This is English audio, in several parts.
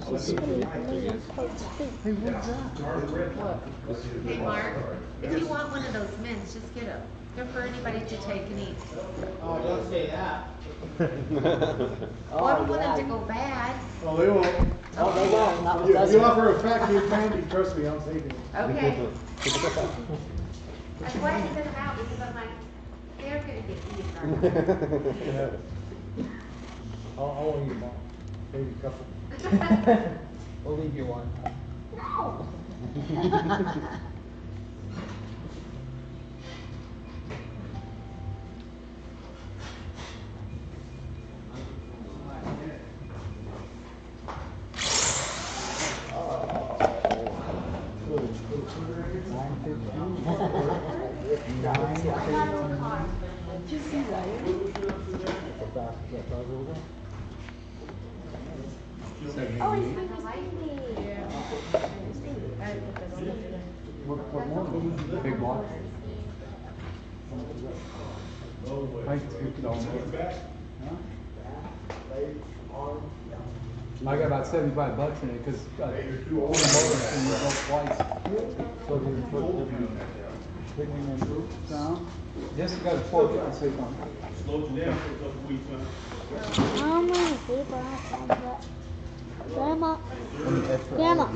She's swimming in the coach too. Hey, what's that? Hey, Mark, if you want one of those mints, just get them. They're for anybody to take and eat. Oh, don't say that. Well, I don't want them to go bad. Oh, they won't. Oh, they won't. Not You doesn't. offer a pack of candy, trust me, I'm taking it. Okay. That's why I sent them out, because I'm like, they're gonna get eaten. I'll owe you one. Maybe a couple. We'll leave you one. No. Did you see that? Oh, it's my Big box. I got about 75 bucks in it because twice. Yes, you got a 4 and 6 on. Slowed you down for a couple weeks, huh? How many people have signed up? Grandma, Grandma,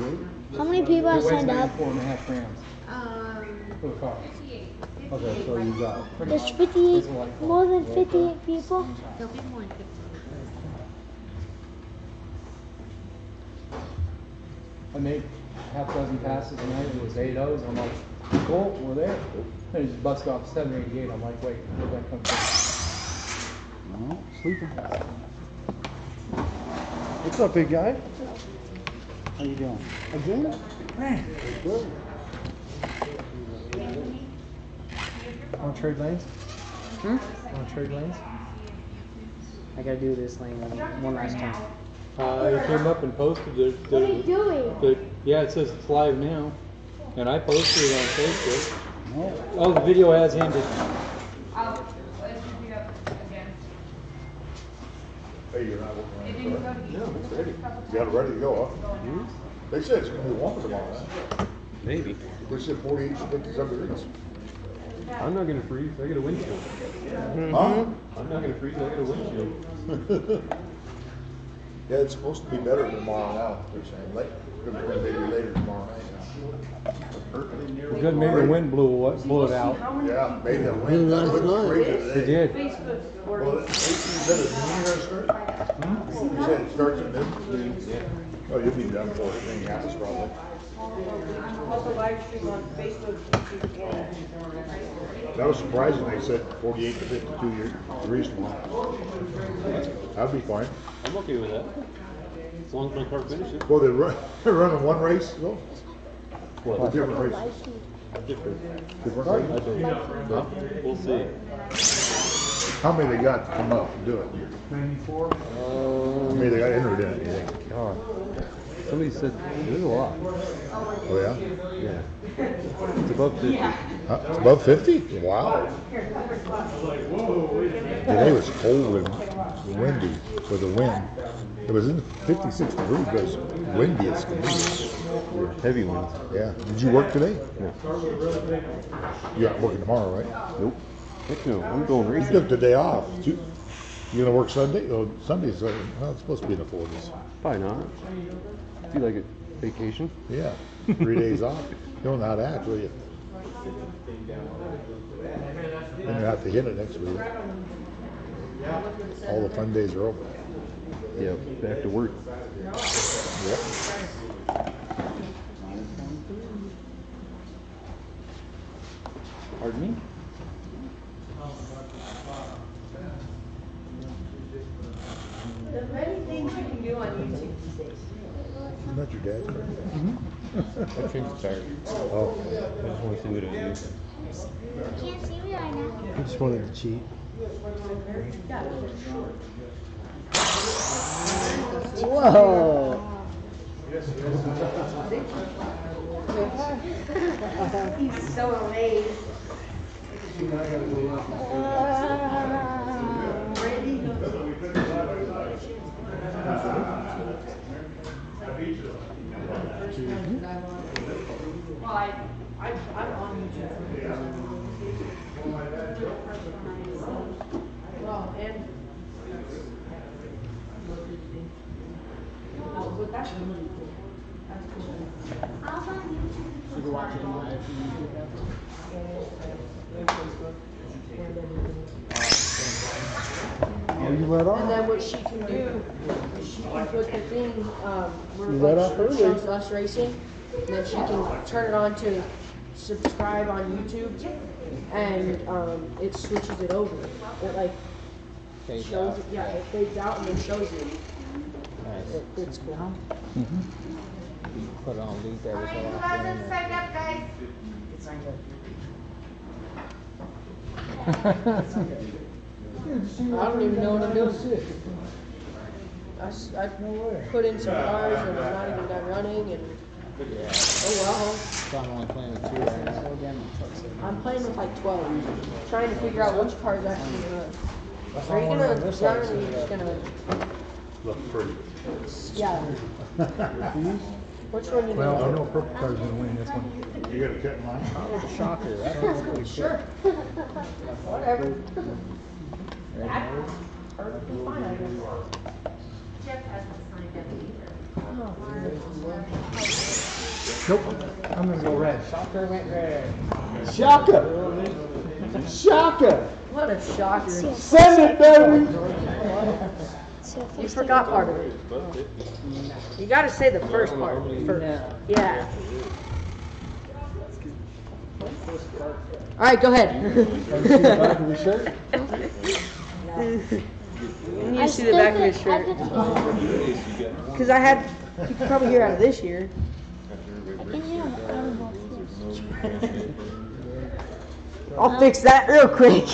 how many people have signed up? 4.5 grams for the car. 58. Okay, so you got. There's 58, more than 58 people. There'll be more than 50. I made half dozen passes tonight. It was 8 O's. I'm like, cool, we're there. And he just busted off 788. I'm like, wait, where'd that come from? No, sleeping. What's up, big guy? How you doing? Again? Good. On trade lanes? Hmm? On trade lanes? I gotta do this lane one last time. It came up and posted it. What are you doing? Yeah, it says it's live now. And I posted it on Facebook. No. Oh, the video has ended. Hey, you're not working on it? No, it's ready. You got it ready to go, huh? They said it's gonna be warmer tomorrow, huh? Maybe. They said 48 to 57 degrees. I'm not gonna freeze. I got a windshield. Huh? I'm not gonna freeze. I got a windshield. Yeah, it's supposed to be better tomorrow now, they're saying. Maybe later tomorrow night. Good, maybe the wind blew it out. Yeah, maybe the wind. That looks great It today. did. Well, you said it's noon gonna start? You said it starts at noon? Yeah. Oh, you'll be done for it, Minneapolis probably. Also live stream on Facebook, YouTube, and That was surprising, they said 48 to 52 degrees tomorrow. That'd be fine. I'm okay with that. As long as my car finishes. Well, they're running one race, though? What? Or different races? Different. Different I races? think. But we'll see. How many they got to come up and do it? 94. How many they got entered in it, you think? God. Somebody said there's a lot. Oh, yeah? Yeah. It's above 50. It's above 50? Wow. Today was cold and windy with the wind. It was in 56 degrees, but it was windy as can be. Heavy ones. Yeah. Did you work today? No. You're not working tomorrow, right? Nope. Heck no. I'm going You racing. took the day off. You gonna work Sunday? Oh, Sunday's, well, it's supposed to be in the 40s. Probably not. Do you like it? Vacation? Yeah. 3 days off. You don't know how to act, will you? Then you have to hit it next week. All the fun days are over. Yeah. Back to work. Yep. Pardon me? there's many things you can do on YouTube these days. Isn't that your dad's car? I changed the tire. Oh. I just want to see what it is. Can't see me right now. I just wanted to cheat. Whoa! He's so amazed. Randy? Well, I'm on YouTube. Well, and. But that's really cool. That's cool. You can watch it on YouTube. Oh, you let And off? then what she can do is she can put the thing, where You let like, off it early. shows us racing, and then she can turn it on to subscribe on YouTube, and it switches it over. It like shows it, yeah, it fades out and then shows you. It's cool. Put it on these every so Who often. hasn't signed up, guys? I don't even know what I'm doing. I put in some cars and I'm not even done running, and Yeah. oh So I'm only playing with 2 right now. well. I'm playing with like 12, trying to figure out which cars actually run. Are you gonna run or are you just gonna? Look pretty. Yeah. Which one you Well, I gonna know purple car's gonna win this one. You got a cut in line? Shocker. That sounds pretty do? Sure. Whatever. Right. Perfectly fine, I guess. Jeff hasn't signed up either. Nope. I'm gonna go red. Shocker went red. Shaka! Shaka! What a shocker. Send it, baby! You forgot part of it. You gotta say the first part first. Yeah. Alright, go ahead. Back of your shirt? You need to see the back of his shirt. Because you could probably hear out of this year. I can hear him. I'll fix that real quick.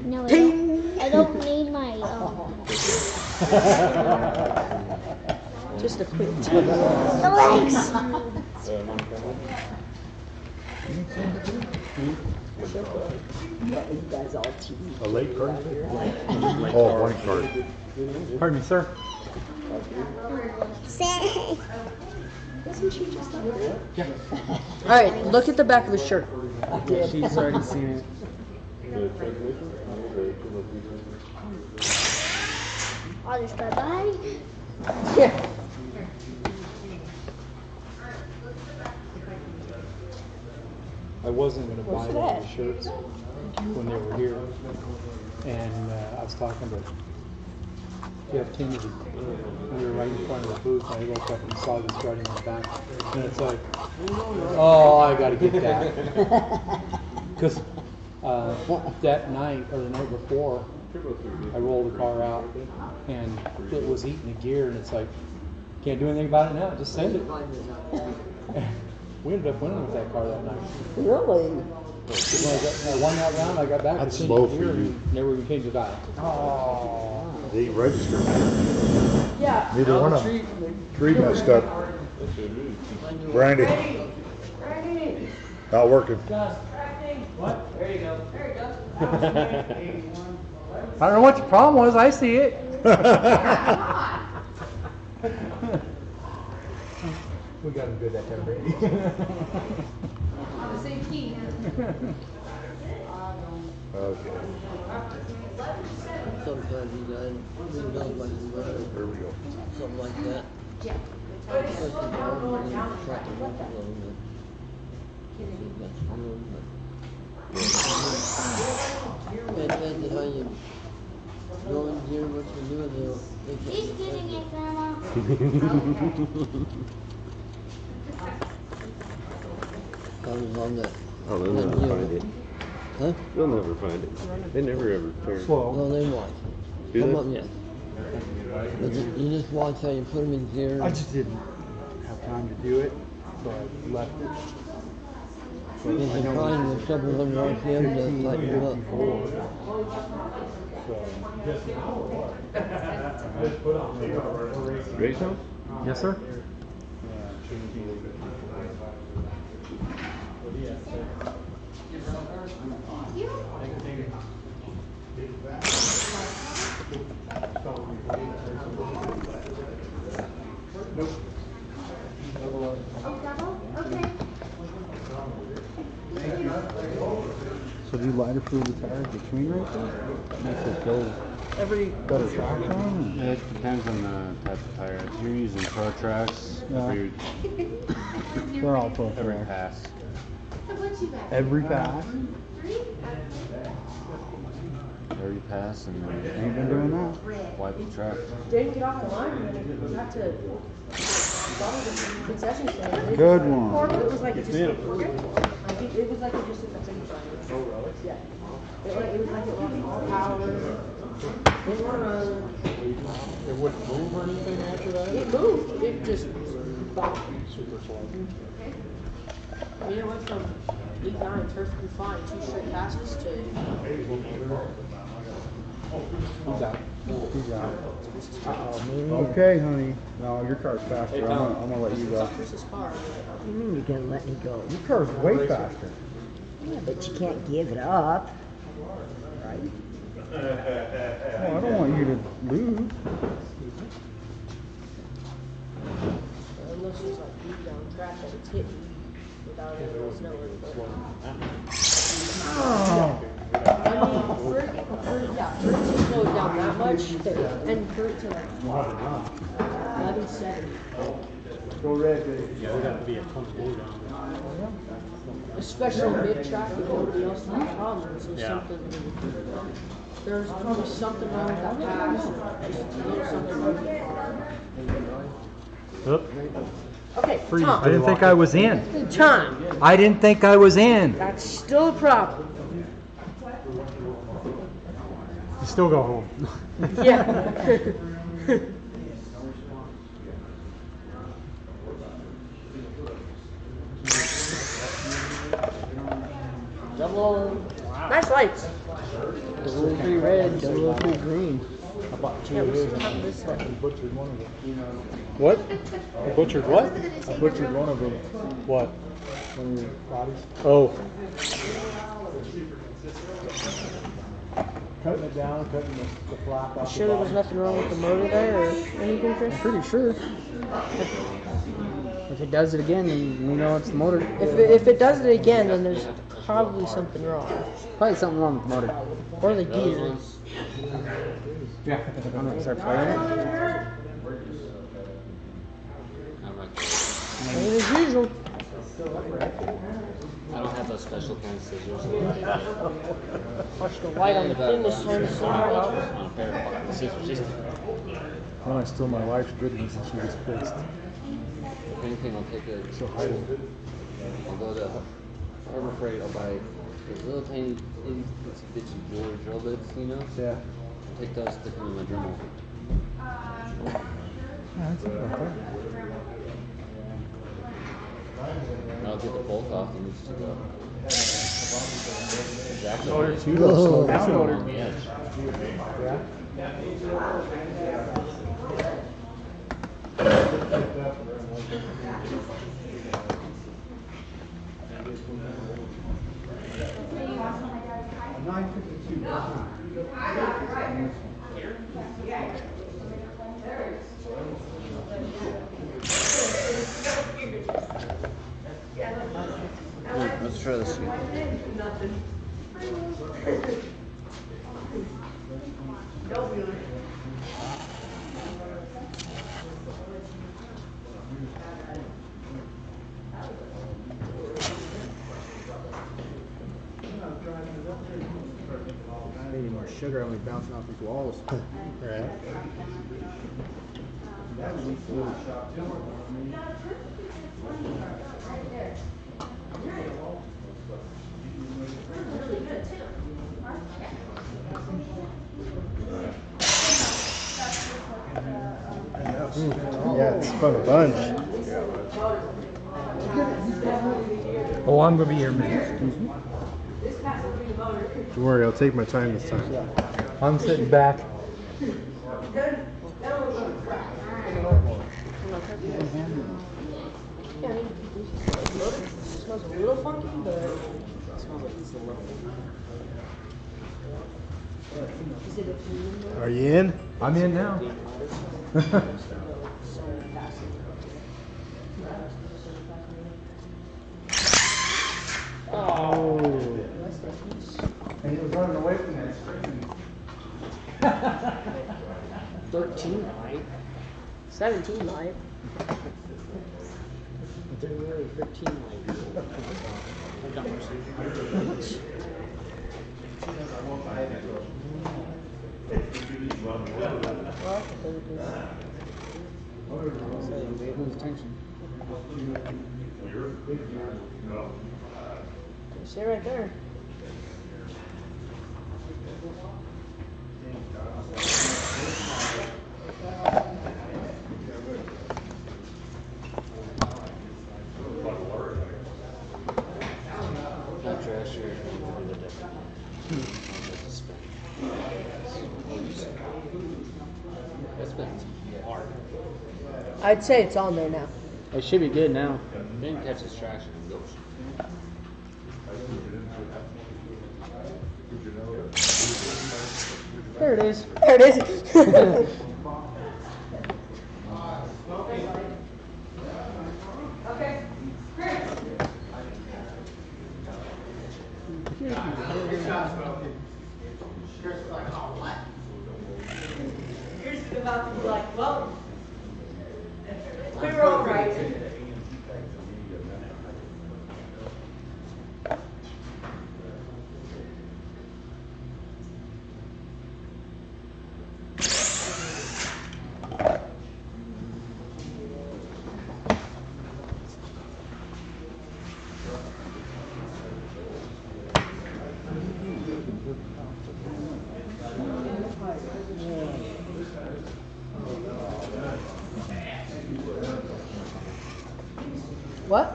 No, Ting! I don't need my. Just a quick The legs! You guys all TV. A late card? Oh, white card. Pardon me, sir. Say. Alright, look at the back of his shirt. She's already seen it. I'll just go bye. Yeah. I wasn't gonna buy What's one that? of the shirts when they were here, and I was talking to Jeff Kennedy. We were right in front of the booth. I looked up and saw this writing on the back, and it's like, oh, I gotta get that. Because that night or the night before, I rolled the car out, and it was eating the gear, and it's like, can't do anything about it now. Just send it. We ended up winning with that car that night. Really? When I won that round, I got back. That's and slow changed for the gear you. and never even changed the dial. Oh. They registered. Yeah. Neither one of them. 3 messed up. Brandy. Not working. What? There you go. There you go. I don't know what your problem was. I see it. We got him good that time, Brady. On the same team. Okay. Sometimes you guys, you know, like the weather, Here we go. something like that. Especially if you're trying to work a little bit. That's true, but depends on how you go in here, what you're doing, they He's can't getting affect it, Grandma. Comes on that. Oh, they'll that never deal. find it. Huh? They'll never find it. They never ever turn. No, they watch. Do Come they? up, yeah. But you just watch how you put them in here. I just didn't have time to do it, so I left it. But If I you know find with several hundred RPM to tighten them up. 54, so. Race house? Yes, sir. Nope. do lighter fluid the tires between right there? Makes it go Every better traction on? It depends on the type of tire. If you're using Pro Tracks, Yeah. They're all pro every track. pass. Every pass? Every pass and Ain't been doing that. wipe the track. didn't get off the line, and we got to concession stand. Good one. It was like it just. Like it was like it just hit the finish line. Yeah. It was like it lost all power. Didn't want to run. It wouldn't move or anything after that? It moved. It just stopped. Super slow. We went from 8-9 perfectly fine, 2 straight passes to. He's out. He's out. Okay, honey. No, your car's faster. I'm gonna let you go. Chris's car. You mean you're gonna let me go? Your car's way faster. Yeah, but you can't give it up. Right? Well, I don't want you to lose. Unless it's like deep down track that it's hitting without anyone else knowing. I mean, for it to slow it down that much, and for it to like 11.7. Go red, baby. Yeah, there'd have to be a ton of glue down Especially mid-track if nobody else had problems, there's probably something wrong with that pass, or just a little something wrong with the car. Okay, Tom. I didn't think I was in. Tom, I didn't think I was in. that's still a problem. You still go home. Yeah. Nice lights. 003 red, 003 green. I bought two Yeah, of we his still and have this I stuff. butchered one of them. What? You butchered what? I butchered one of them. What? One of your bodies. Oh. Cutting it down, cutting the flap off. Sure there was nothing wrong with the motor there or anything, Chris? Pretty sure. If it does it again, then we know it's the motor. If it does it again, then there's probably something wrong. Probably something wrong with the motor. Or the gear. Yeah. I'm gonna start firing it. Same as usual. I don't have those special kind of scissors. Watch the light on the thing this time. On a pair of scissors. When I steal my wife's goodness and she was pissed. If anything, I'll take a. She'll hide it. I'll go to Harbor Freight. I'll buy those little tiny itty bitsy jewelry drill bits, you know? Yeah. I'll take those, stick them in my journal. That's about that. I'll get the bolt off and just go. Exactly. You gotta slow down on on the edge. Let's try this again. Maybe more sugar only bouncing off these walls. Right. Yeah, it's fun a bunch. Oh, I'm gonna be here, man. Don't worry, I'll take my time this time. I'm sitting back. Yeah, I mean, it smells a little funky, but it smells like it's a little. Is it a clean? Are you in? I'm in now. Oh. 14 might. 17 might. But they're really 13 might. I've got mercy. So they lose tension. Stay right there. Not trash here. That's been hard. I'd say it's on there now. It should be good now. Ben catches trash and goes. There it is. There it is. Here's about to be like, well, we were all right. What?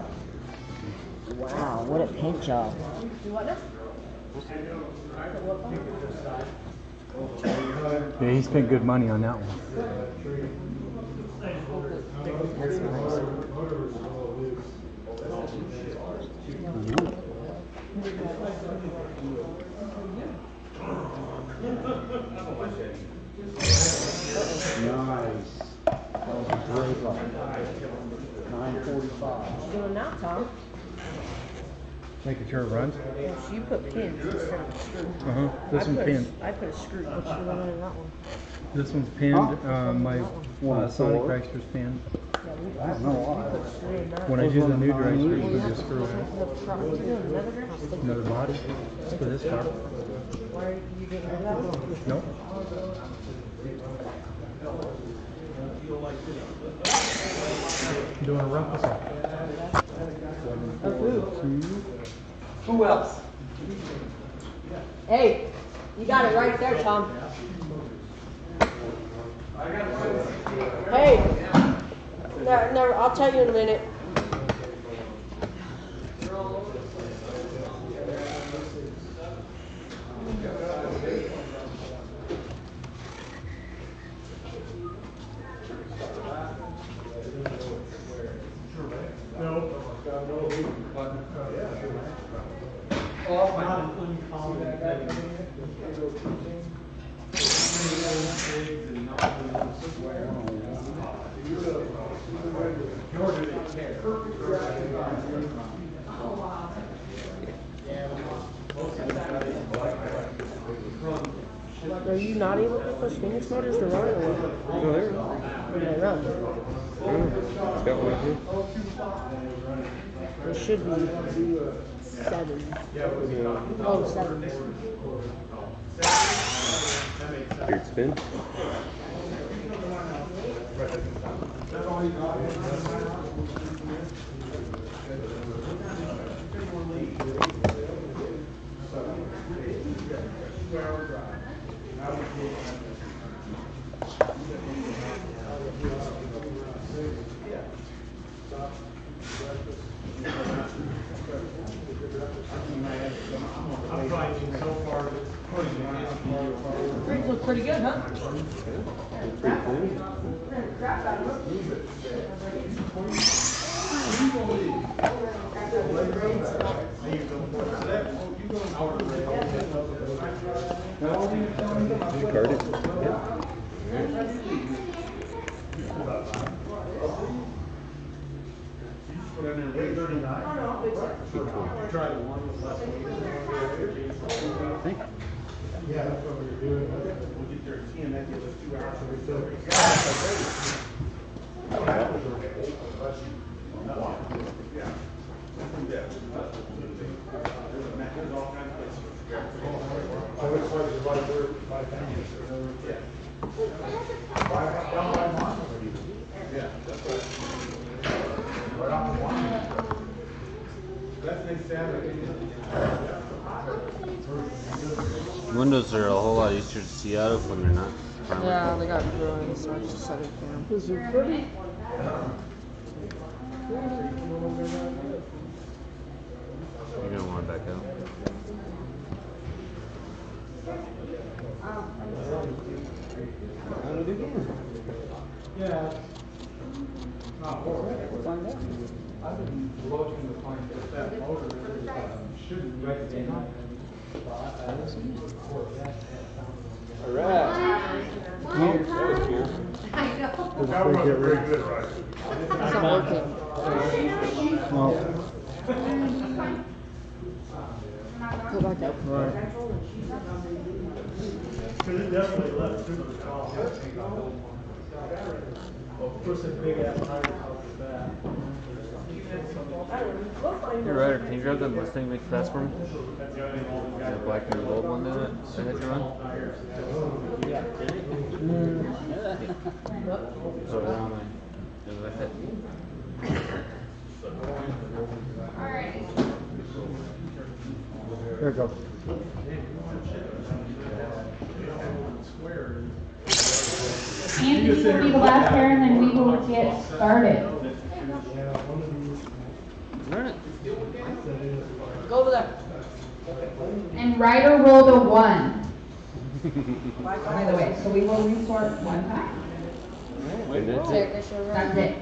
Wow, what a paint job. Do what now? Yeah, he spent good money on that one. That's nice. Nice. That was a great line. 9:45. What you doing now, Tom? Making sure it runs. Well, you put pins instead of a screw. This one's pinned. I put a screw. What's the one in that one? This one's pinned. My Sonic Dragster's pinned. Yeah, we I don't know why. put a screw in that. When I do the new dragster, you put Yeah, a screw in it. He's doing another dress? Another body. It's for this car. Why are you getting rid of that one? Nope. Doing a replica. Of who? Who else? Hey, you got it right there, Tom. Hey, no, I'll tell you in a minute. Are you not able to get those Phoenix motors to run or what? No, there. They run. It's got one here. There should be 7. Oh, 7. Weird spin. Things look pretty good, huh? Pretty clean. Did you card it? Yeah. Yeah, that's what we were doing. We'll get there at 10, that gives us 2 hours. So we That's next Saturday. Windows are a whole lot easier to see out of when they're not. Yeah, they got drawings, so I just set it down. Is it pretty? You're gonna want to back out. Yeah. I've been looking to find that motor shouldn't right in. Alright. That was cool. I know. That was pretty good, right? It's not working. Go back up. Right. Because it definitely left through the call. Well, first a big ass tire out the back. Hey Ryder, can you grab that Mustang make fast for me? The black and gold one that I had you run? So around my, is that it? Here it goes. Anthony will be the last pair, and then we will get started. Run it. Go over there. And Ryder rolled a 1. By the way, so we will resort one time. Wait, that's Okay, it. I guess you're right. That's it.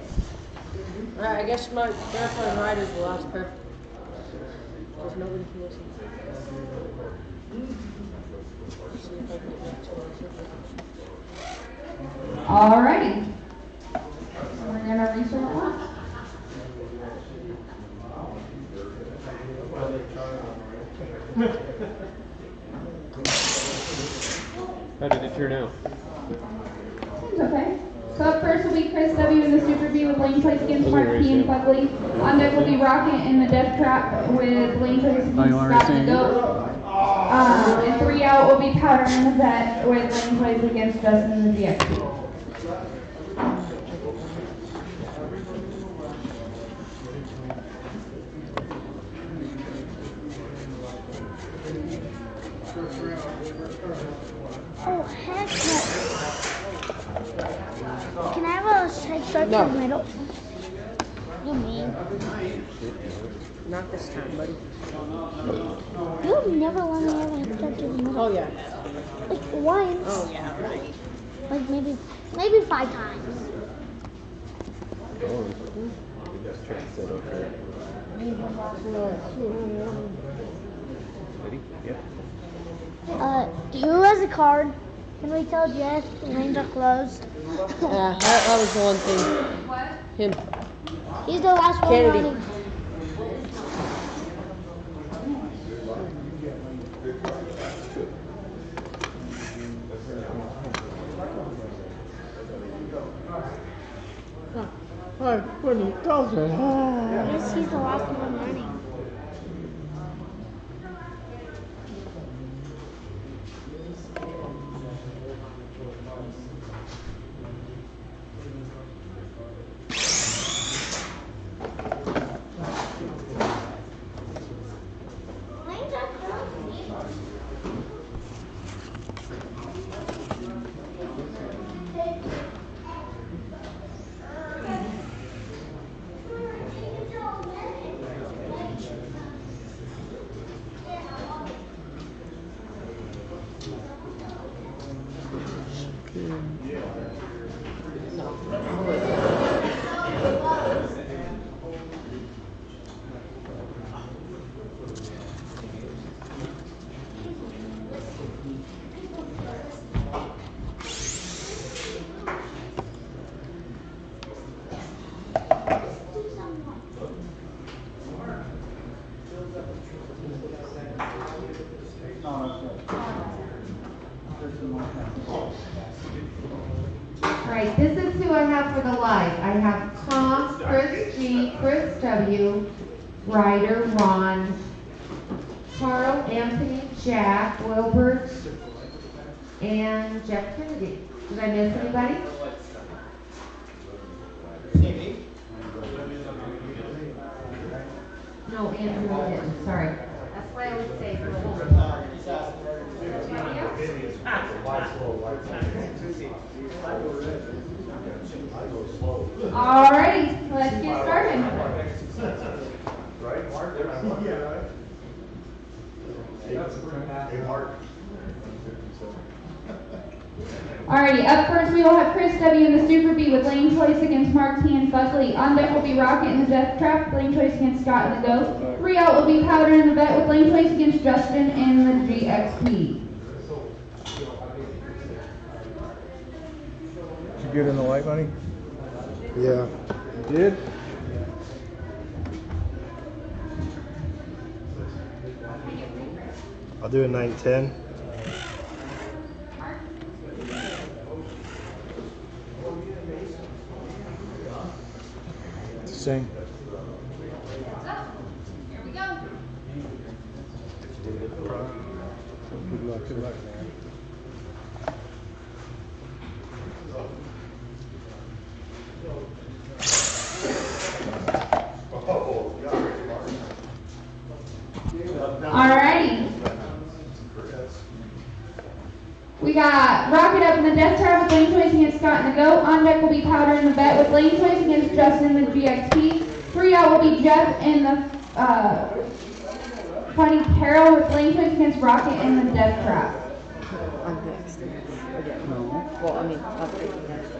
Alright, I guess my Verify and Ryder's the last pair. Because nobody can listen. See if I can get back to it. Alrighty. We're gonna resort once. How did it turn out? Seems okay. So up first will be Chris W. in the Super B with lane place against Mark P. and Buckley. On deck will be Rocket in the Death Trap with lane place against Scott the Goat. And 3 out will be Powder in the Vet with lane place against Justin in the DXP. Oh, heck no. Can I have a straight start No. to the middle? You mean? Not this time, buddy. You've never let me have a head start to the middle. Oh, yeah. Like once. Oh, yeah, right. Like maybe 5 times. Ready? Yep. Who has a card? Can we tell Jess the lanes are closed? Yeah, that was the one thing. Him. He's the last one Kennedy. running. Hi, when he does it. Yes, he's the last one running. Lanes are closed. Alright, this is who I have for the live. I have Tom, Chris G, Chris W, Ryder, Ron, Carl, Anthony, Jack, Wilbert, and Jeff Kennedy. Did I miss anybody? No, Anthony didn't, sorry. That's why I would say for the whole. Alrighty, let's get started. Right, Mark? Hey, Mark. Alrighty, up first we will have Chris W. in the Super B with Lane Choice against Mark T. and Buckley. On deck will be Rocket in the Death Trap, Lane Choice against Scott in the Go. 3 out will be Powder in the Vet with Lane Choice against Justin in the GXP. Did you get in the light, buddy? Yeah. You did? I'll do a 9-10. Sing. Here we go. Good luck, man. Alrighty. We got Rocket up in the Death Trap with Lane Choice against Scott in the Go. On deck will be Powder in the Vet with Lane Choice against Justin in the GXP. 3 out will be Jeff in the Funny Carol with Lane Choice against Rocket in the Death Trap. I'm next. No. Well, I mean, I'll take it next.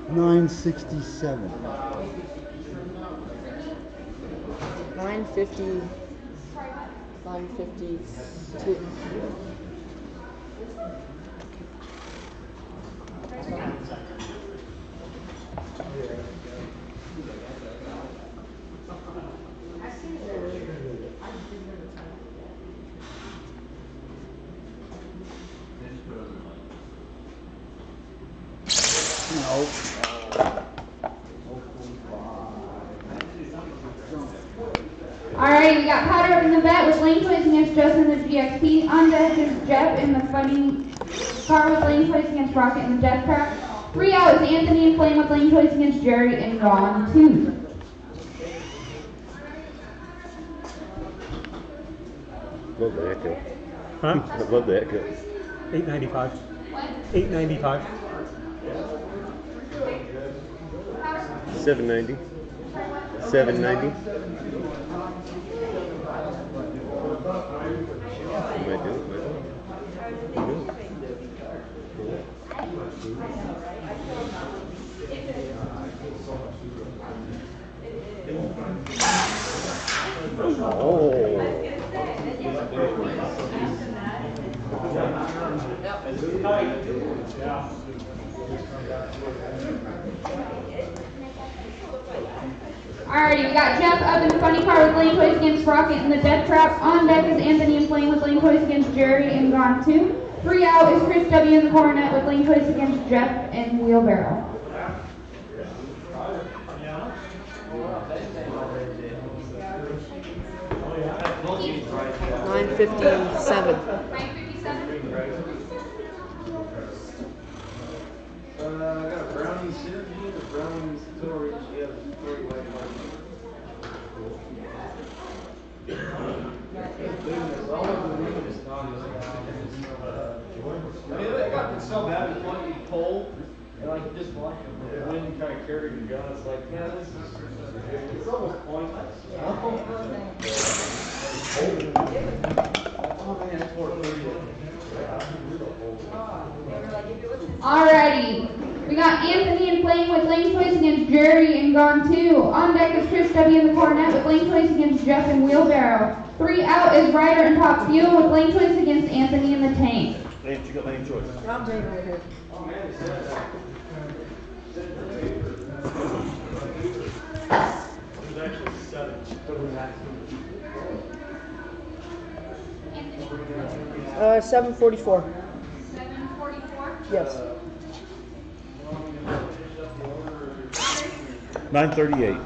967. 950. 952. Alright, we got Powder up in the Vet with Lane Choice against Justin in the GXP. On deck is Jeff in the Funny Car with Lane Choice against Rocket in the Death Trap. 3 out is Anthony and Flame with Lane Choice against Jerry and Gone 2. Love the echo. Huh? I love the echo. 895. 895. 790. 790. Am I doing Alrighty, we got Jeff up in the Funny Car with Lane Choice against Rocket in the Death Trap. On deck is Anthony and Flame with Lane Choice against Jerry and Gone 2. 3 out is Chris W in the Coronet with Lane Choice against Jeff and Wheelbarrow. $9.57. I got a brownie synergy, a brownie story, she has a story like I mean, it got so bad, it's like you cold, and like just like the wind kind of carried your gun. It's like, man, this is, it's almost pointless. Oh man, it's 4:30. Alrighty, we got Anthony and Flame with Lane Choice against Jerry and Gone 2. On deck is Chris W in the Coronet with Lane Choice against Jeff and Wheelbarrow. 3 out is Ryder and Top Fuel with Lane Choice against Anthony in the Tank. Lane, you got Lane Choice. I'm taking it here. There's actually 7. 7:44. 7:44. Yes. 9:38.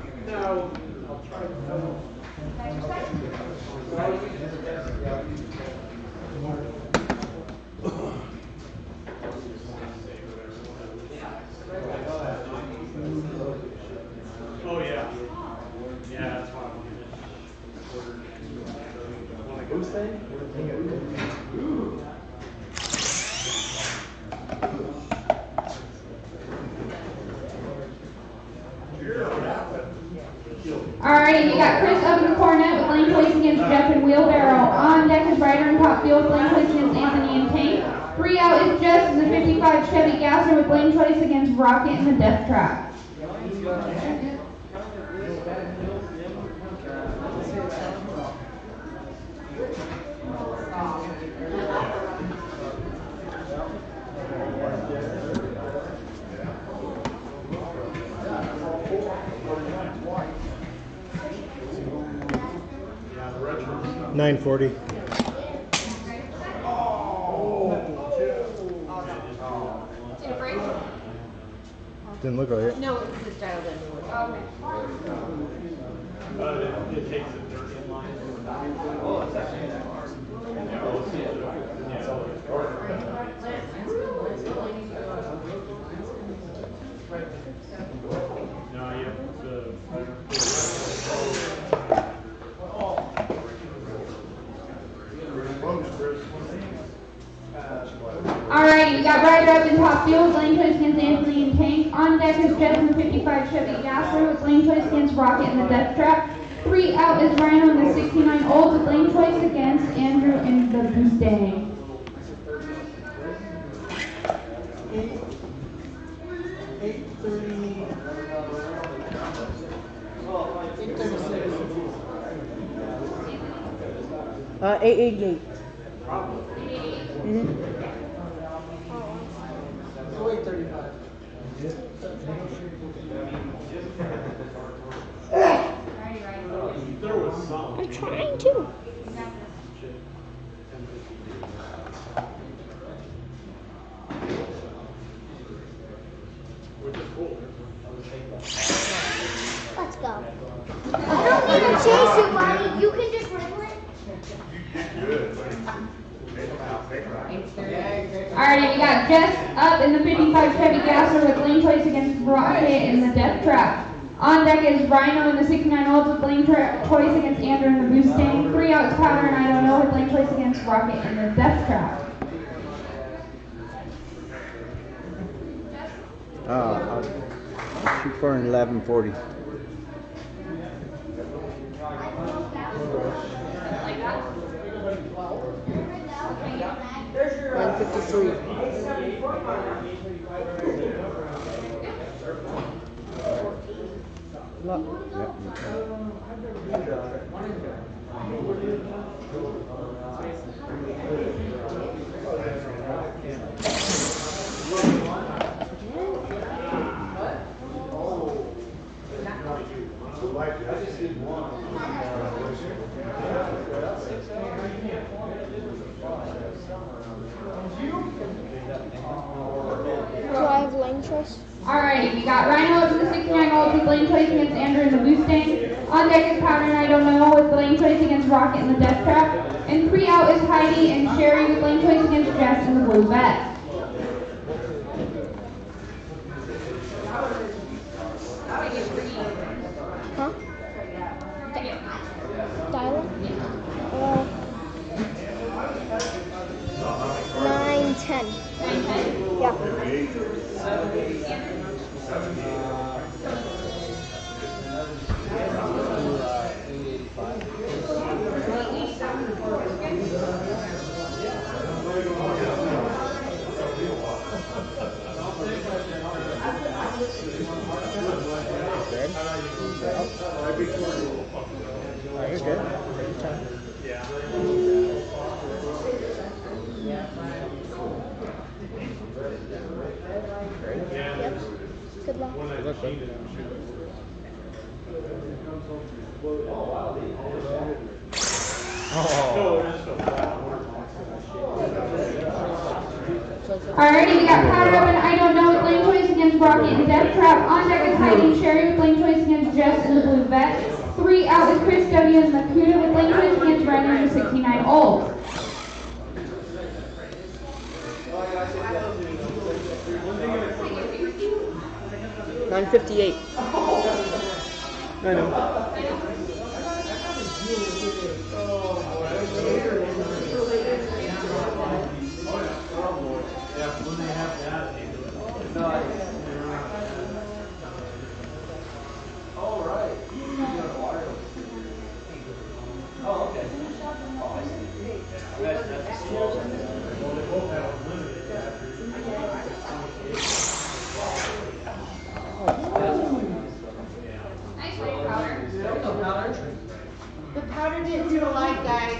Oh, yeah. Yeah, that's why I'm looking at it. Alrighty, we got Chris Oven Cornett with lane place against Jeff and Wheelbarrow. On deck is Ryder and Top Field with lane place against Anthony and Tank. 3 out is Jess in the 55 Chevy Gasser with lane choice against Rocket in the Death Trap. Yeah, 9:40. Did it break? Didn't look like it. No, it was just dialed in. It takes a dirt in line. Oh, it's actually. No, yeah, Alrighty, we got Ryder up in Top Field, lane choice against Anthony and Tank. On deck is Jeff in the 55 Chevy Gasser with lane choice against Rocket in the Death Trap. 3 out is Rhino in the 69 Olds with lane choice against Andrew in the Mustang. Uh, 888. I'm trying to. Let's go. I don't need to chase you, Mommy. You can just wriggle it. Alrighty, we got Jess up in the 55 Chevy Gasser with lane choice against Rocket in the Death Trap. On deck is Rhino in the 69 Olds with lane choice against Andrew in the Mustang. 3 out is Powder and I Don't Know with lane choice against Rocket in the Death Trap. I'll shoot for an 11:40. There's your 153. Do I have lane choice? Alrighty, we got Rhino up in the 69 Olds with lane choice against Andrew in the Mustang. On deck is Powder and I Don't Know with lane choice against Rocket in the Death Trap. And 3 out is Heidi and Sherry with lane choice against Jess in the Blue Vet. Huh? Dial it? 9:10. 9:10? Yeah. You're good. Yep. Good luck. Alrighty, we got Powder Up and I Don't Know with Lane Choice against Rocket and Death Trap. On deck is Heidi and Sherry with Lane Choice against Jess and the Blue Vet. 3 out is Chris W. and Lakuta with Lane Choice against Brandon and 69 Old. $9.58. I know. The powder didn't do the light, guys.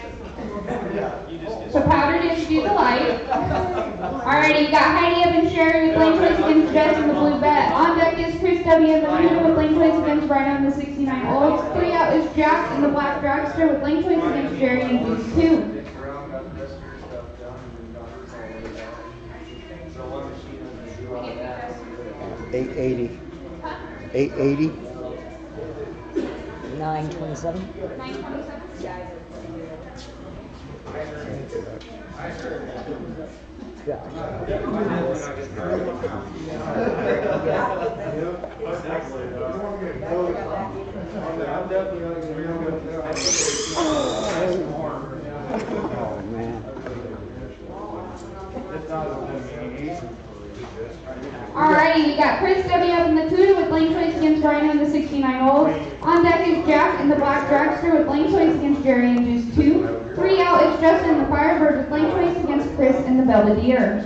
So Powder didn't do the light. Alrighty, you got Heidi Up and Sherry with Lane Choice against Jess and the Blue Vet. On deck is Chris W. and Lakuta with Lane Choice against Brandon and the 69 Olds. 3 out is Jack and the Black Dragster with Lane Choice against Jerry and Boost 2. 880. 880. 9.27. Oh, man. Alrighty, we got Chris W. up in the Cuda with Lane Choice against Rhino and the 69 Olds. On deck is Jack and the Black Dragster with Lane Choice against Jerry and Juice 2. 3 out is Justin and the Firebird with Lane Choice against Chris and the Belvedere.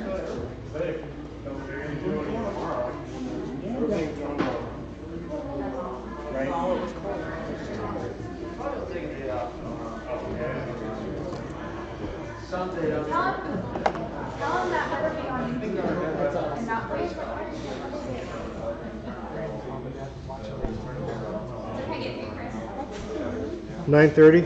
Tell him that better be on YouTube and not Facebook. 9:30.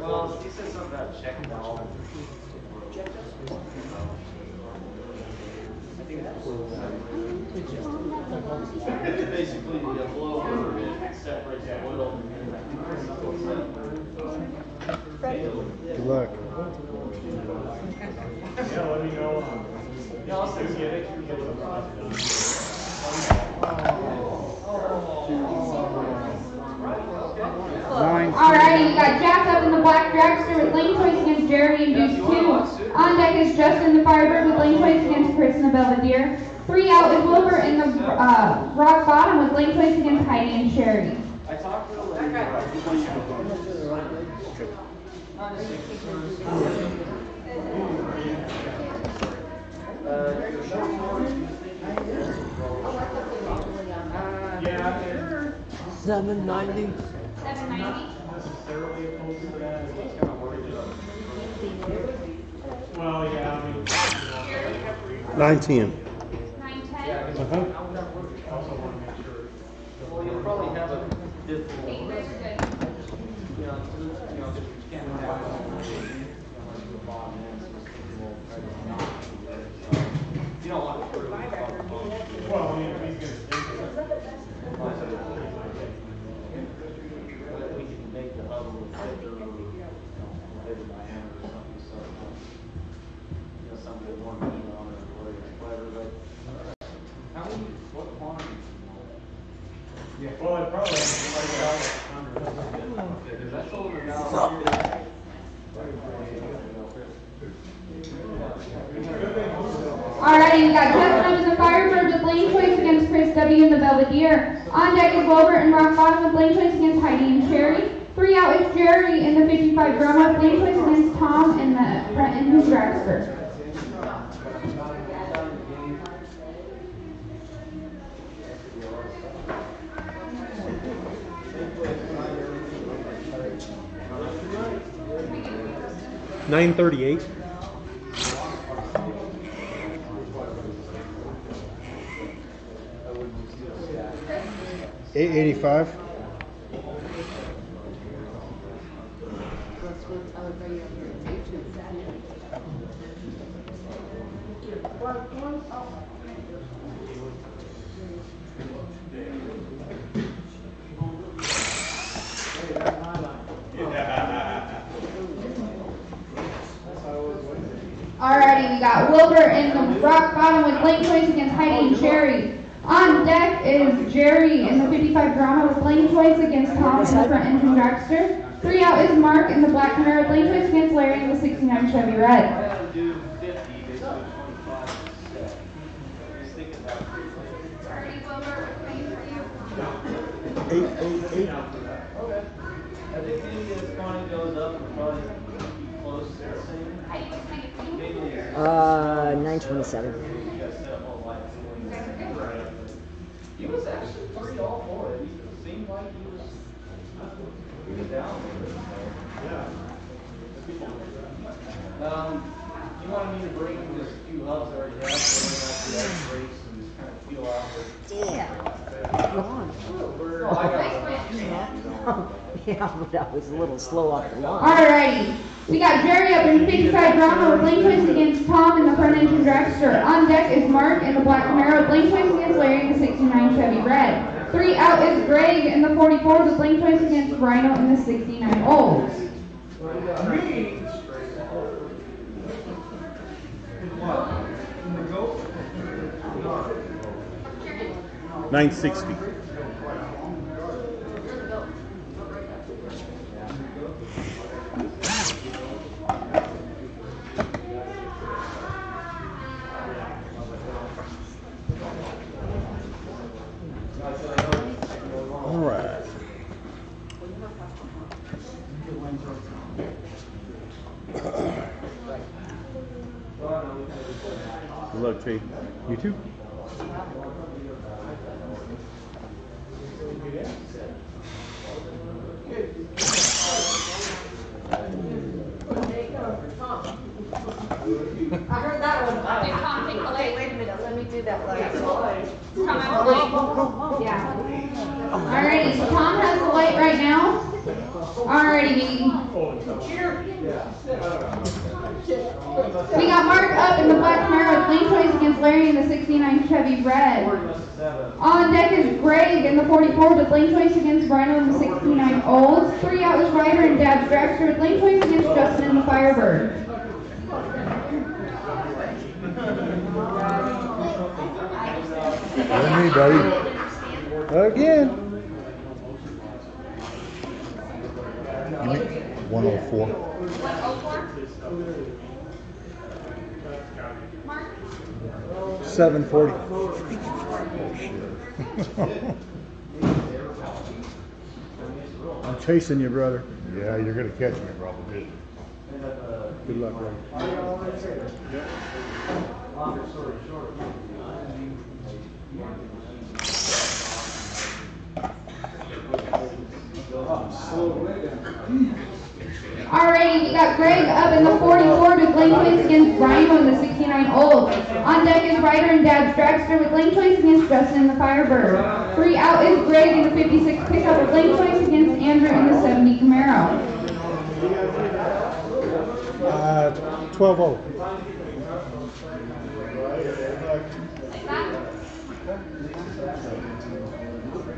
Well, he said something about checking the all. I think that's basically the blower it separates the oil. Good luck. Yeah, let me know. Yeah, I'll send you it. Alrighty, we got Jack up in the Black Dragster with Lane Choice against Jerry and Juice 2. On deck is Justin the Firebird with Lane Choice against Chris and the Belvedere. 3 out is Wilbur in the Rock Bottom with Lane Choice against Heidi and Sherry. I talked to the $7.90. Well, yeah, I mean. 9:10. 9:10. Also want to make sure. Well, you'll probably have a different. You know, just can't have you don't want to. Well, I mean, if he's going to stick it. We can make the hub a little thicker, maybe diameter or something, so, something more meat on it, or whatever, but. How many, what quantity? Yeah, well, it probably has like Because that's all about Alrighty, we got Justin and the Firebird with Lane Choice against Chris W. and the Belvedere. On deck is Wilbur and Rock Bottom with Lane Choice against Heidi and Sherry. 3 out is Jerry in the 55 Drummer with Lane Choice against Tom and the Brent and his Dragster. 938. $885. Alrighty, we got Wilbur in the rock bottom with lane choice against Heidi and Jerry. On deck is Jerry in the 55 drama with lane choice against Tom in the front engine dragster. 3 out is Mark in the black Camaro with lane choice against Larry in the 69 Chevy Red. $888. Okay. I think maybe as Connie goes up, we're probably close to the same. 927. He was actually pretty all for it. He seemed like he was down there. Yeah. You wanted me to bring just a few hubs I already have, so I have the brakes and just kind of feel out the. Yeah, but I was a little slow off the line. Alrighty, we got Jerry up in 55 drama with lane choice against Tom in the front engine dragster. On deck is Mark in the black Camaro with lane choice against Larry in the 69 Chevy Red. 3 out is Greg in the 44 with lane choice against Rhino in the 69 Olds. 960. All right. Good luck, T. You too. I heard that one. Okay, Tom, take the light. Wait a minute, let me do that light. Tom, I'm the light. Yeah. Alrighty, so Tom has the light right now. Alrighty. We got Mark up in the black Camaro with lane choice against Larry in the 69 Chevy Red. On deck is Greg in the 44 with lane choice against Rhino in the 69 Olds. 3 out is Ryder and Dad's Dragster with lane choice against Justin in the Firebird. That's me, buddy. Again. 104. 740. I'm chasing you, brother. Yeah, you're gonna catch me probably. Good luck, Ray. Alrighty, we got Greg up in the 44 with lane choice against Rhino in the 69 Olds. On deck is Ryder and Dad's Dragster with lane choice against Justin in the Firebird. 3 out is Greg in the 56 pickup with lane choice against Andrew in the 70 Camaro. 12-0.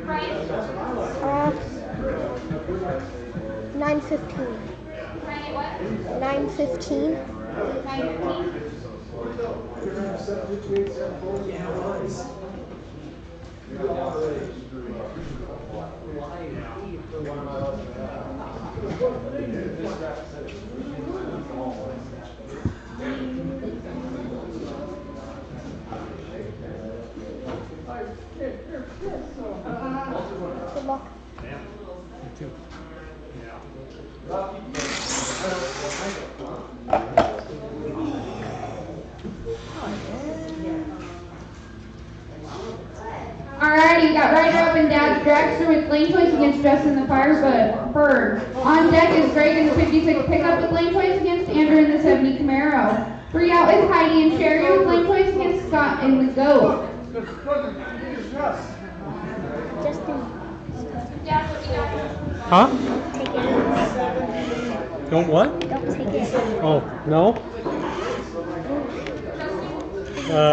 Brian? 9:15. 9:15. 9:15. Good luck. Alrighty, got Ryder up in Dad's Dragster with lane choice against Justin in the Firebird. On deck is Greg in the 56 pickup with lane choice against Andrew in 70 Camaro. 3 out is Heidi and Sherry with lane choice against Scott and the GOAT. Justin. Huh? Take it. Don't what? Don't take it. Oh, no?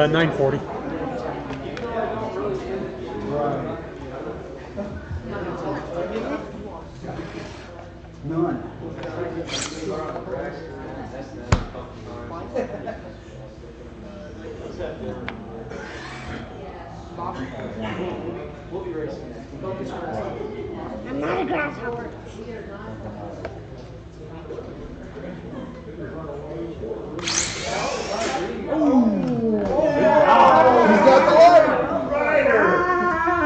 940. None. I'm not a grasshopper.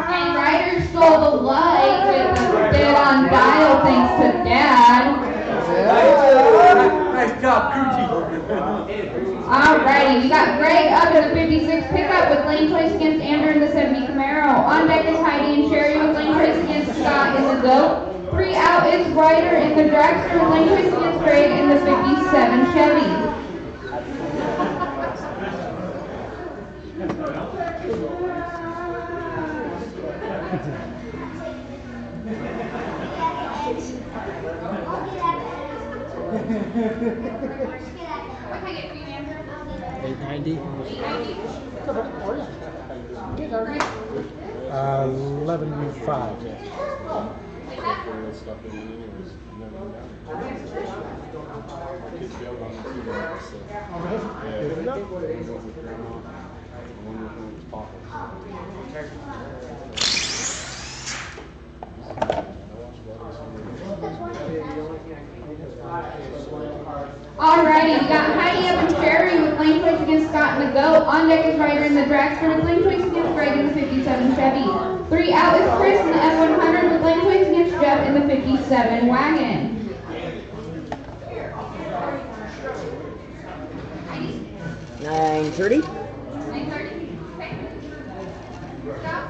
And Ryder stole the light with the dead on dial thanks to Dad. Nice job, Coochie. Alrighty, we got Greg up in the 56 pickup with lane choice against Andrew in the 70 Camaro. On deck is Heidi and Sherry with lane choice against Scott in the GOAT. 3 out is Ryder in the dragster with lane choice against Greg in the 57 Chevy. What can I get for you, Andrew? 890. 11.5. Alrighty, we got Heidi up and Sherry with lane choice against Scott and the GOAT. On deck is Ryder in the dragster with lane choice against Greg in the 57 Chevy. 3 out is Chris in the F100 with lane choice against Jeff in the 57 wagon. 930. 930. Okay. Stop.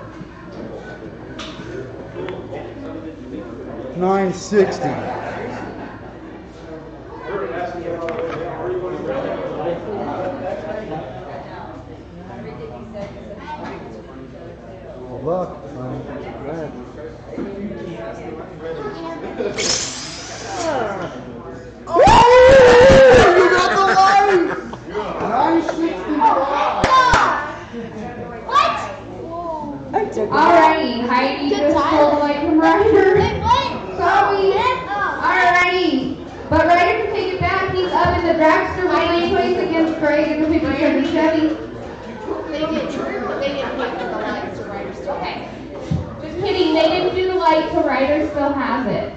960. Good luck. You got the light! 965. Alrighty, Heidi just stole the light from Ryder. Sorry. Alrighty. But Ryder can take it back. He's up in the dragster with lane choice against Greg in the 57 Chevy. They didn't put the lights, so Ryder's still. Okay. Just kidding, they didn't do the light, so Ryder still has it.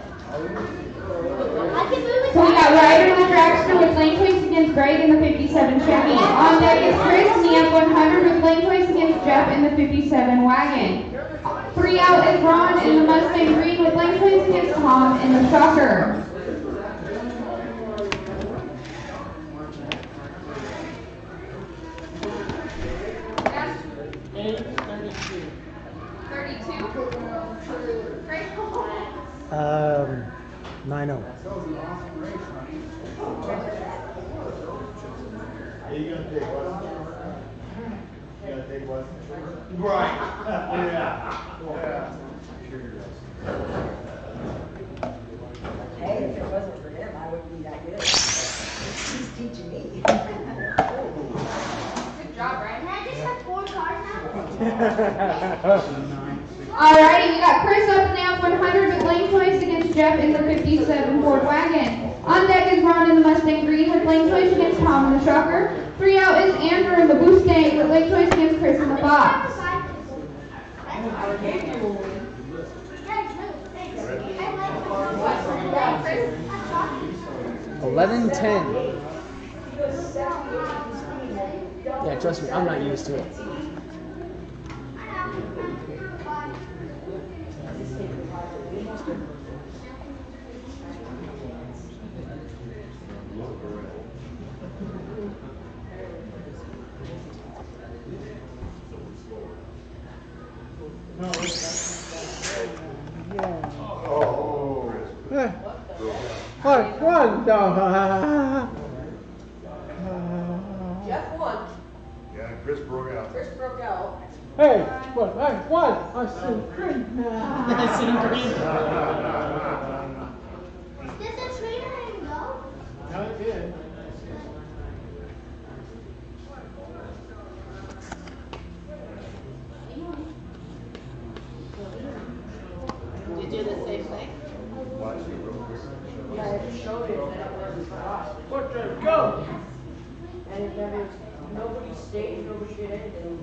So we got Ryder in the dragster with lane choice against Greg in the 57 Chevy. On deck is Chris in the F100 with lane choice against Jeff in the 57 wagon. 3 out is Ron in the Mustang Green with lane choice against Tom in the Shocker. Um, 90. Are you gonna take what? You gonna take what? Right. Hey, if it wasn't for him, I wouldn't be that good. He's teaching me. Good job, Ryan. Can I just have 4 cars now? Alrighty, we got Chris up in the F100 with lane choice against Jeff in the 57 Ford wagon. On deck is Ron in the Mustang Green with lane choice against Tom in the Shocker. 3 out is Andrew in the Mustang with lane choice against Chris in the Fox. 1110. Yeah, trust me, I'm not used to it. What? Chris broke out. Chris broke out. Hey, what? I said green. Did the trainer even go? No, it did. Did you do the same thing? Yeah, I just showed it and then it wasn't for us. What the go? And it never, nobody stayed, nobody did anything.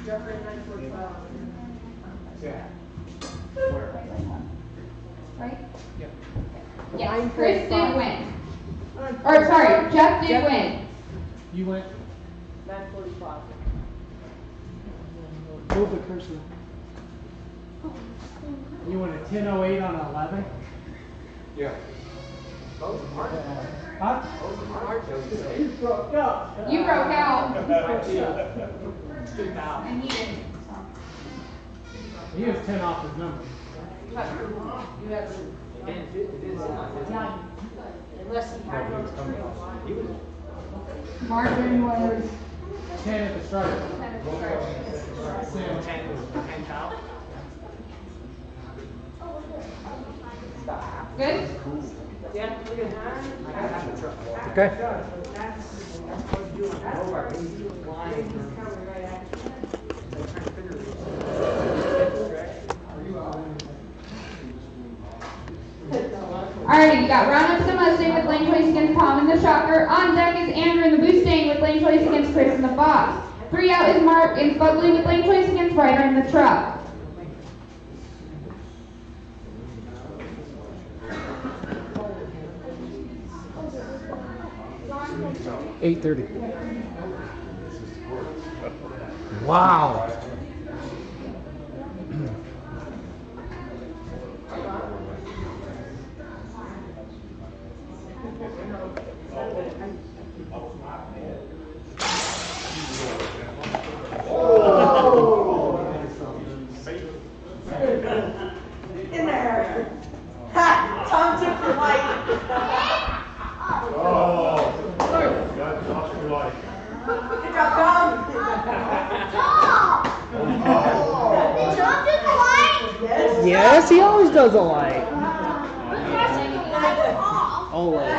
Jeffrey, 9:45. Yeah. Right? Yep. Yes, Chris did win. Or sorry, Jeff did win. You went. 9:45. Move the cursor. You went a 10:08 on 11? Yeah. Huh? You broke up. You broke out. out. And he didn't. He was 10 off his number. You have to. Unless he had no screen. Martin was 10 at the start. 10 at the start. 10 out. Good? Yeah, look at that. Okay. Alrighty, you got Round Up the Mustang with lane choice against Tom in the Shocker. On deck is Andrew in the Mustang with lane choice against Chris in the Fox. 3 out is Mark in Fugly with lane choice against Ryder in the Truck. $8.30. Wow. In there. Ha! Tom took your light. Oh. Got Tom's light. Good job, Tom. Did John do the light? Yes. Yes, he always does a light. Always.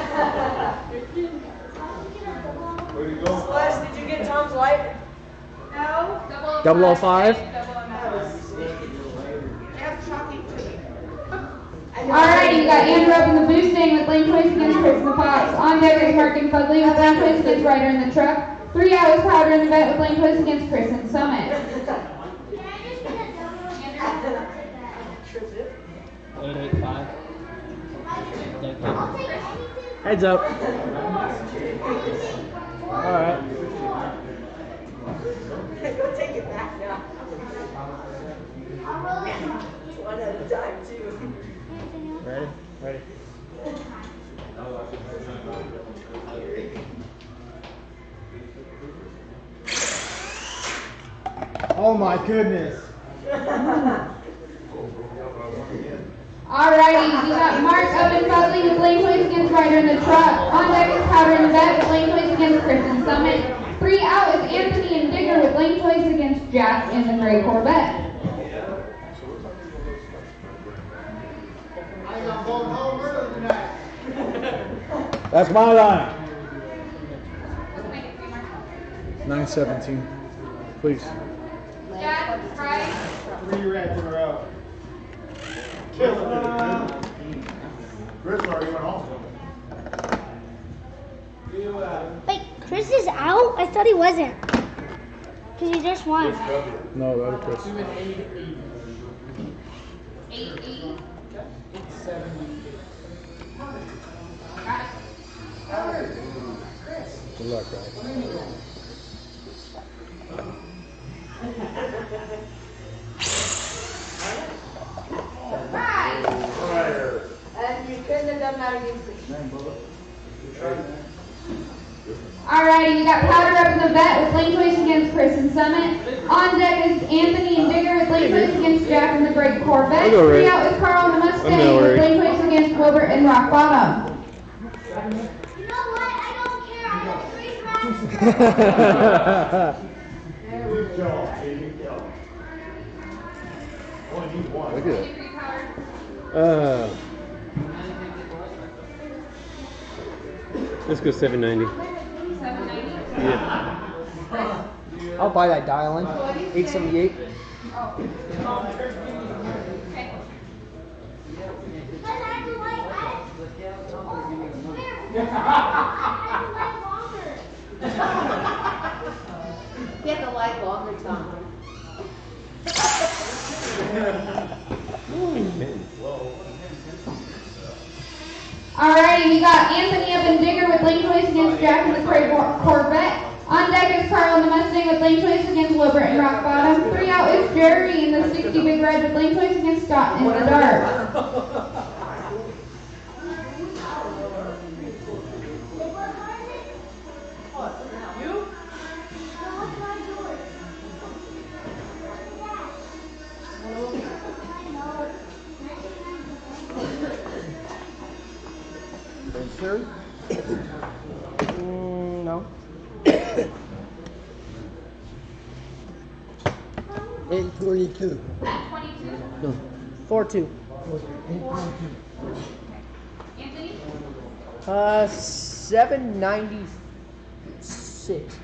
Where'd he go? Celeste, did you get Tom's light? No. 005? Alright, you got Andrew up in the Mustang with lane choice against Chris in the Fox. On deck is Mark and Fugly with lane choice against Ryder in the Truck. 3 out is Powder in the Vet with lane choice against Chris in Summit. Can I just get a double? 885. I'll take anything. Heads up. Alright. Go take it back now. I'll roll it. One at a time, too. Ready? Ready. Oh my goodness. Alrighty, you got Mark up in Fugly with lane choice against Ryder in the Truck. On deck is Powder in the Vet with lane choice against Chris in Summit. 3 out is Anthony and Digger with lane choice against Jack in the Gray Corvette. That's my line. 917. Please. Jack, right? 3 reds in a row. Killing it. Chris already went home. Wait, Chris is out? I thought he wasn't. Because he just won. No, that was Chris. 880. 870. Good luck, guys. And you couldn't have done that against me. Alrighty, we got Powder up in the vet with lane choice against Chris and Summit. On deck is Anthony and Digger with lane choice against Jack and the Great Corvette. I'll go Three right. out is Carl and the Mustang I'm not with worried. lane choice against Wilbur and Rock Bottom. You know what? I don't care. I have 3 rounds. Good job, baby. Only need one. Look at that. Let's go 790. 790. Yeah. I'll buy that dial-in. 878. Okay. But I do like Get the light longer, Tom. Alrighty, we got Anthony up and Digger with lane choice against Jack and the Great Corvette. On deck is Carl and the Mustang with lane choice against Wilbur and Rock Bottom. 3 out is Jerry in the 60 Big Red with lane choice against Scott in the dark. Sir? No. 822. 22. No. 42. Anthony? 796.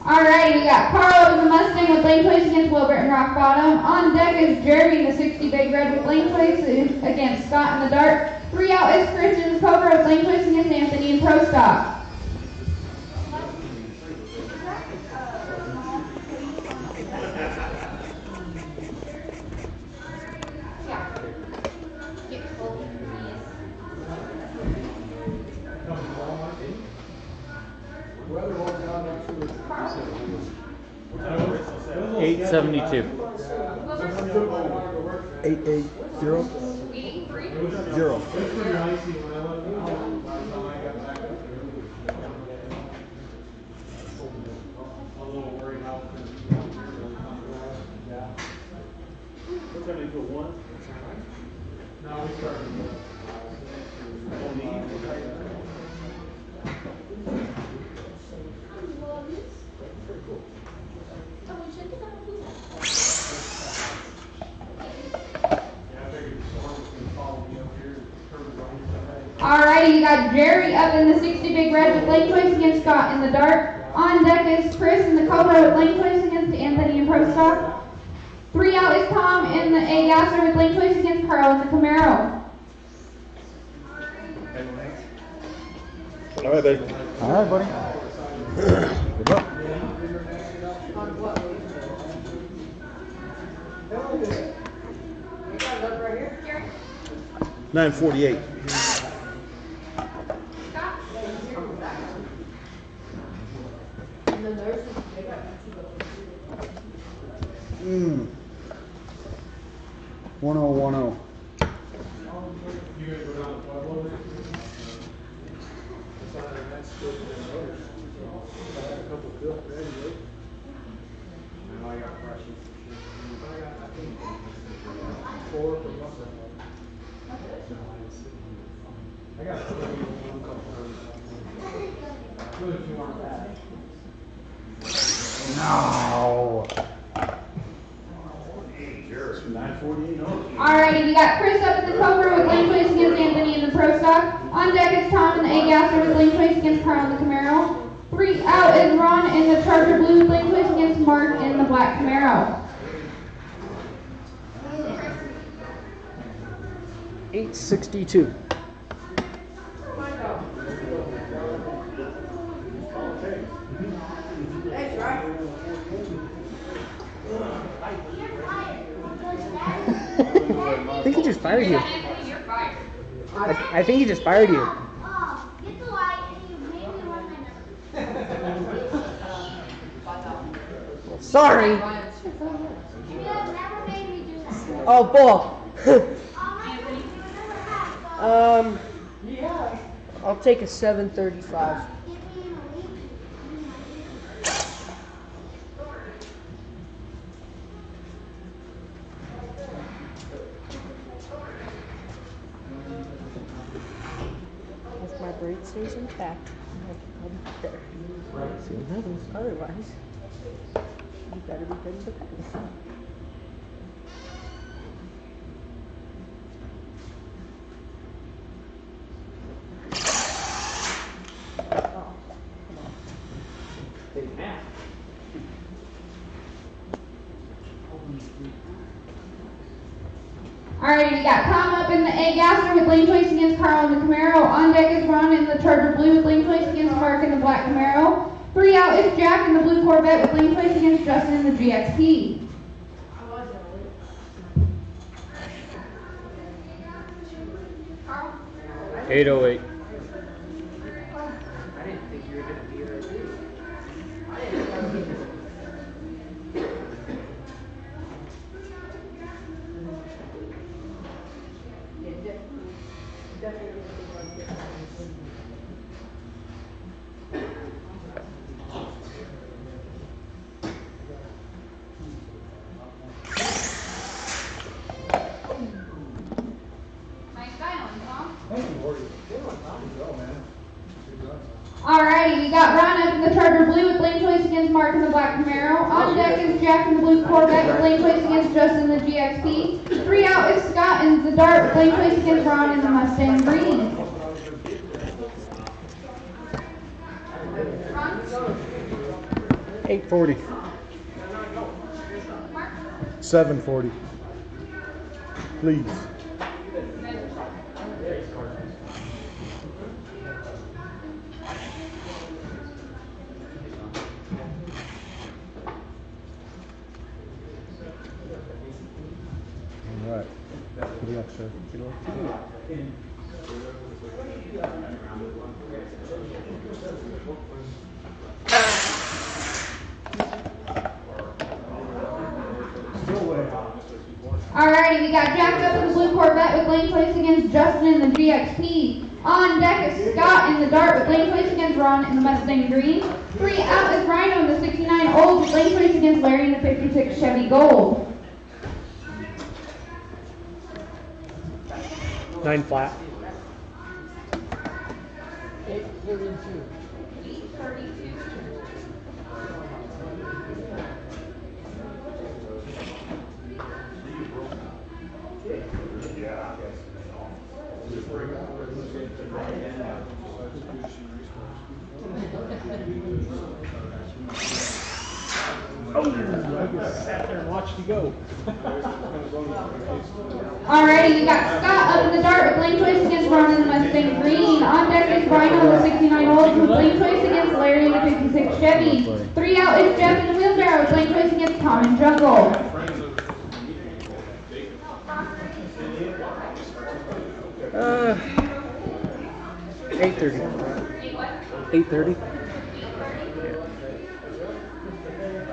Alrighty, we got Carl in the Mustang with lane choice against Wilbur and Rock Bottom. On deck is Jerry in the 60 Big Red with lane choice against Scott in the dark. 3 out is Christian Cobra with lane choice against Anthony in Pro Stock. $872. 880. 0. What time do you go, 1? No, we started. Alrighty, you got Jerry up in the 60 Big Red with lane choice against Scott in the dark. On deck is Chris in the Cobra with lane choice against Anthony in Pro Stock. 3 out is Tom in the A Gasser with lane choice against Carl in the Camaro. All right, baby. All right, buddy. Good luck. 948. Mm. 1010. You gonna go down to Pueblo next? I had a couple built ready, right? And I got pressure. I think 4 for muscle. I got one couple. Good if you want that. No. 948. Alrighty, we got Chris up in the Cobra with lane choice against Anthony in the Pro Stock. On deck is Tom in the A Gasser with lane choice against Carl in the Camaro. 3 out is Ron in the Charger Blue with lane choice against Mark in the Black Camaro. 862. I think he just fired you. Anthony, you're fired. I think he just fired you. Get the light and you made me run my numbers. Sorry. You have never made me do that. Oh, ball. I'll take a 735. If my braid stays intact, I'll be there. See what happens. Otherwise, you better be good to bed. Alrighty, we got Tom up in the A Gasser with lane choice against Carl in the Camaro. On deck is Ron in the Charger Blue with lane choice against Mark in the Black Camaro. 3 out is Jack in the Blue Corvette with lane choice against Justin in the GXP. 808. I didn't think you were gonna be there too. Alrighty, we got Ron up in the Charger Blue with lane choice against Mark in the Black Camaro. On deck is Jack in the Blue Corvette with lane choice against Justin in the GXP. 3 out is Scott in the Dart with lane choice against Ron in the Mustang Green. $840. 740. Please. All right. Good luck, sir. Good luck. Alrighty, we got Jack up in the Blue Corvette with lane choice against Justin in the GXP. On deck is Scott in the Dart with lane choice against Ron in the Mustang Green. 3 out is Rhino in the 69 Old with lane choice against Larry in the 56 Chevy Gold. 9 flat. 832. Sat there and watched you go. Alrighty, we got Scott up in the Dart with lane choice against Ron in the Mustang Green. On deck is Rhino in the 69 Old with lane choice against Larry in the 56 Chevy. 3 out is Jeff in the Wheelbarrow with lane choice against Tom in Jungle. Uh, 8:30. 8:30.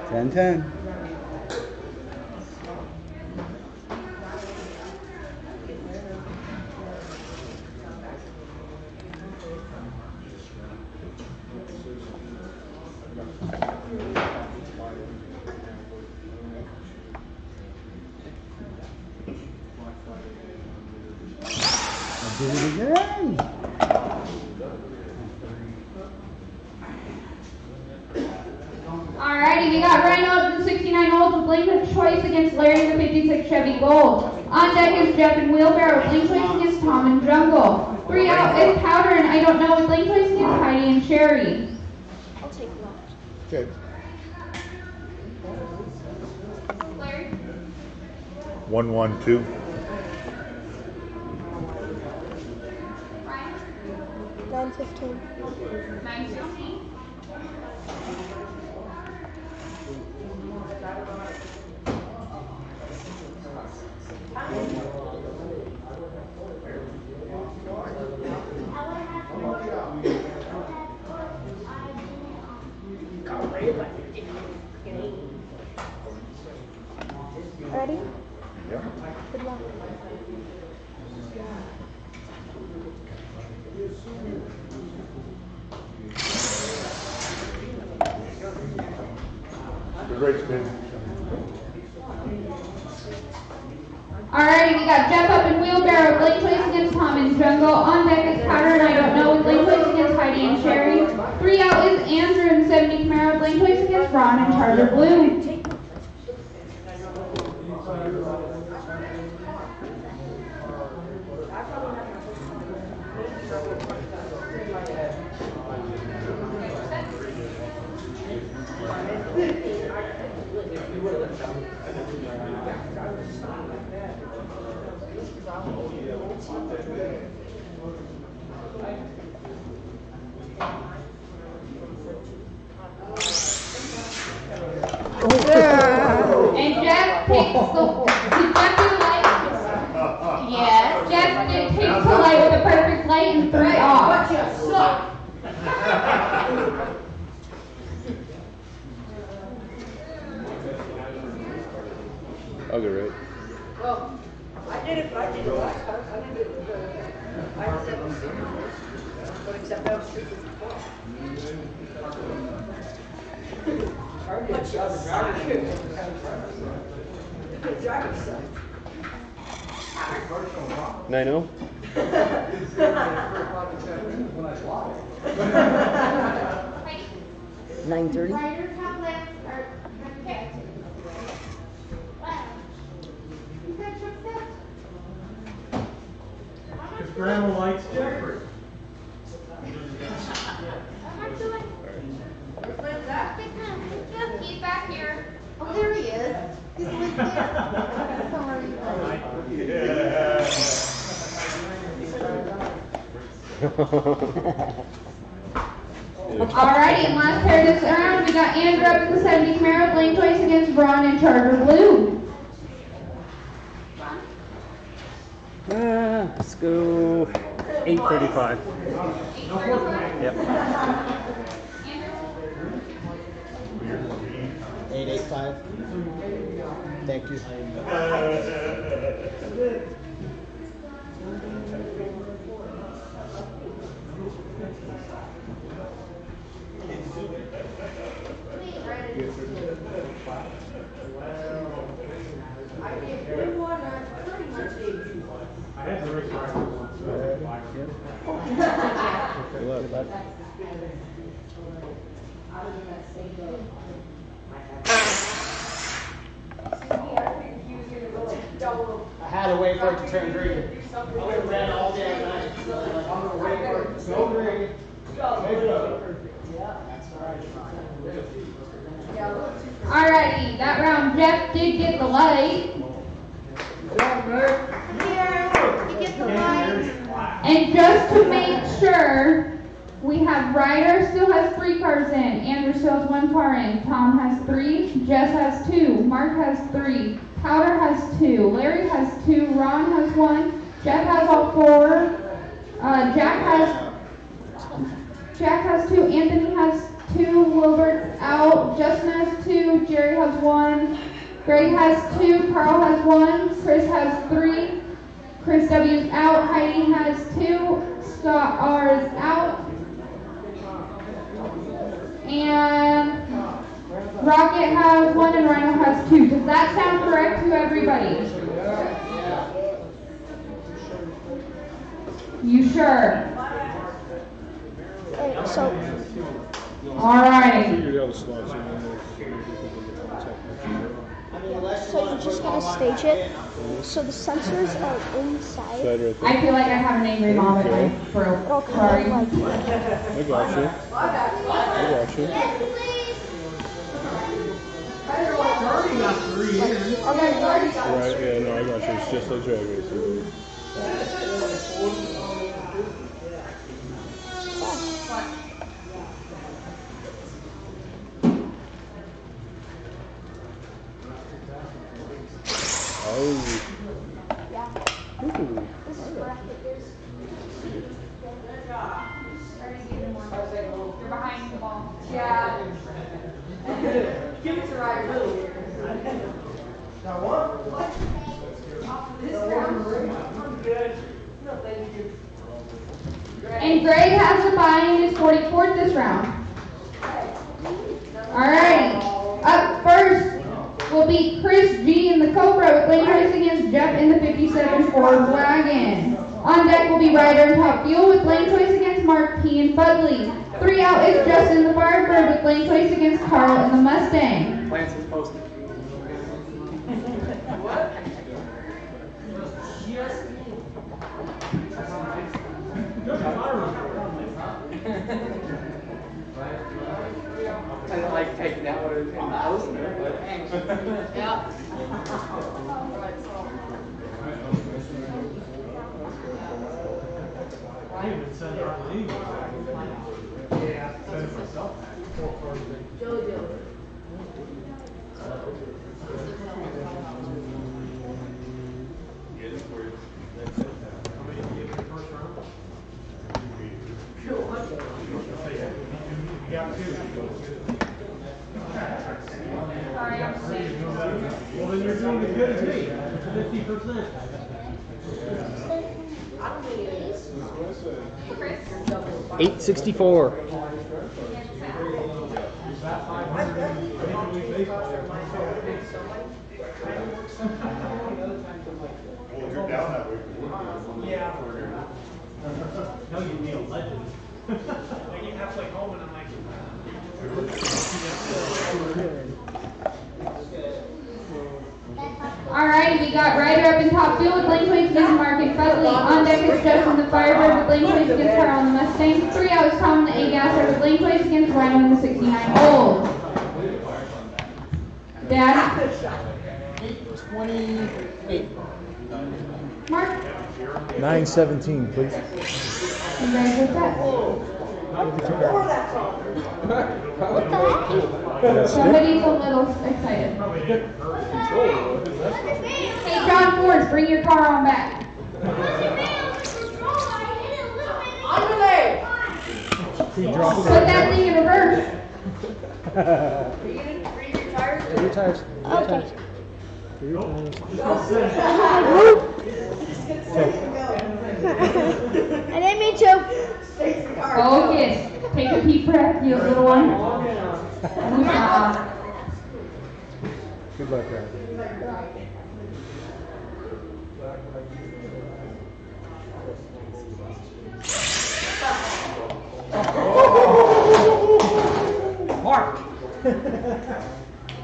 10-10. Do it again. Alrighty, we got Rhino up in the 69 Old with lane choice against Larry in the 56 Chevy Gold. On deck is Jeff in Wheelbarrow with lane choice against Tom in Jungle. 3 out is Powder and I Don't Know with lane choice against Heidi and Sherry. I'll take left. Okay. Larry? 112. 9:15. 9:16. Good luck. Good race, man. Alrighty, we got Jeff up in wheelbarrow, Blake Place against Tom in jungle. On deck is Powder and I Don't Know with Blake Place against Heidi and Sherry. 3 out is Andrew in 70 Camaro, Blake Place against Ron and Charter Blue. And Jeff takes the light. Yes, Jeff takes the light with a perfect light and 3 off. I'll go right. Well, I did it last time. I didn't do it I had 7 but except that was strictly for Good driver, son. 9-0. 9:30. Riders have left, or, okay. If Grandma likes Jeffrey. He's back here. Oh, there he is. He's right there. Alrighty, and last pair this round, we got Andrew up in the 70 Camaro, Blake Place against Ron and Charter Blue. Let's go 8:35. Yep. 885. Thank you. I had the race driver once. Good luck, bud. I had to wait for it to turn green. I would have ran all day at night. I'm going to wait for it to go green. Alrighty, that round Jeff did get the light. And just to make sure, we have Ryder still has 3 cars in, Andrew still has 1 car in, Tom has 3, Jess has 2, Mark has 3, Powder has 2, Larry has 2, Ron has 1, Jeff has all 4, Jack has 2, Anthony has 2, Wilbert's out, Justin has 2, Jerry has 1, Greg has 2, Carl has 1, Chris has 3, Chris W's out, Heidi has 2, Scott R is out, and Rocket has 1 and Rhino has 2. Does that sound correct to everybody? You sure? So, alright. so you're just gonna stage it. So the sensors are inside. I feel like I have an angry mom at my throat. Okay, Sorry. like, I got you. I got you. Right, yeah, no, I got you. It's just like drag racing. Oh. yeah. Ooh. This is bracket. You're behind the ball. Yeah. Give it to Ryder. Now what? Off of this And Greg has the bye and is 44th this round. Alrighty. Up first will be Chris G in the Cobra with lane choice against Jeff in the 57 Ford Wagon. On deck will be Ryder and Top Fuel with lane choice against Mark P and Fudley. 3 out is Justin the Firebird with lane choice against Carl in the Mustang. Lance is posted. I don't like taking that one and posting it, but. Yeah. I even sent out an email. Yeah, send it myself. Well, then you're doing as good as me, 50%. 864. Well, if you're down that way. Yeah. No, you'd be a legend. Like you have to like home and I'm like. Alright, we got Ryder up in Top Fuel with lane choice against Mark and Fudley. On deck is Justin the Firebird with lane choice against Carl in the Mustang. 3 out is Tom the A-Gasser with lane choice against Rhino in the 69 Old. Dad? 828. Mark? 917, please. You guys with that? Somebody's a little excited. Hey, John Ford, bring your car on back. Put that thing in reverse. Your tires. Okay. I didn't mean to. Focus. Take a deep breath, you little one. Good luck, Ryan. Mark!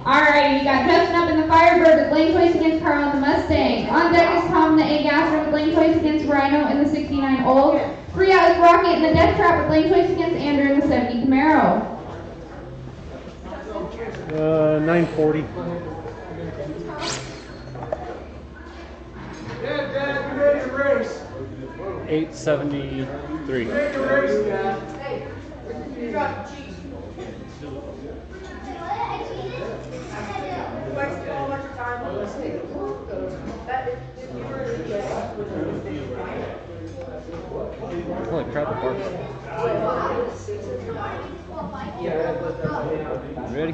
Alright, we got Justin up in the Firebird with lane choice against Carl in the Mustang. On deck is Tom the A-Gasser with lane choice against Rhino in the 69 Old. 3 out is Rocket in the Death Trap with lane choice against Andrew in the 70 Camaro. 940. Dad, you ready to race? 873. Ready to race, Dad? Hey, you got cheese. Wasting all much time on this thing. That if you were to Holy crap, the park. Ready?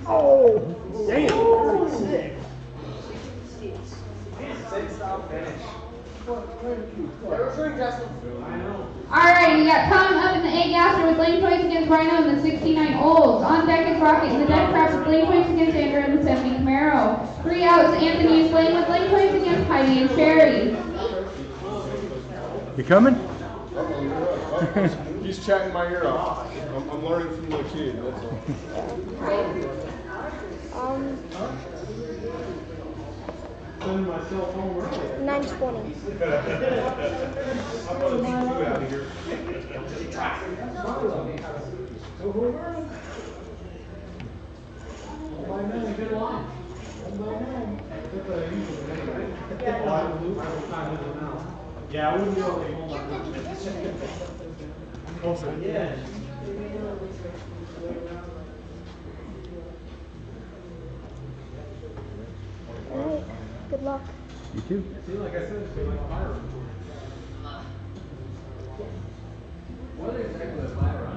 Oh! Damn! Alright, we got Tom up in the A-Gasser with lane choice against Rhino in the 69 Olds. On deck is Rocket in the Death Trap with lane choice against Andrew in the 70 Camaro. 3 outs, Anthony is lane with lane choice against Heidi and Sherry. You coming? He's chatting my ear off. I'm learning from the kid, that's all. Sending my cell phone earlier. 920. I'm gonna beat you out of here. Good line. Yeah, I wouldn't be able to hold my yeah. Alright, good luck. You too. See, like I said, it's like a fire. What exactly is fire on?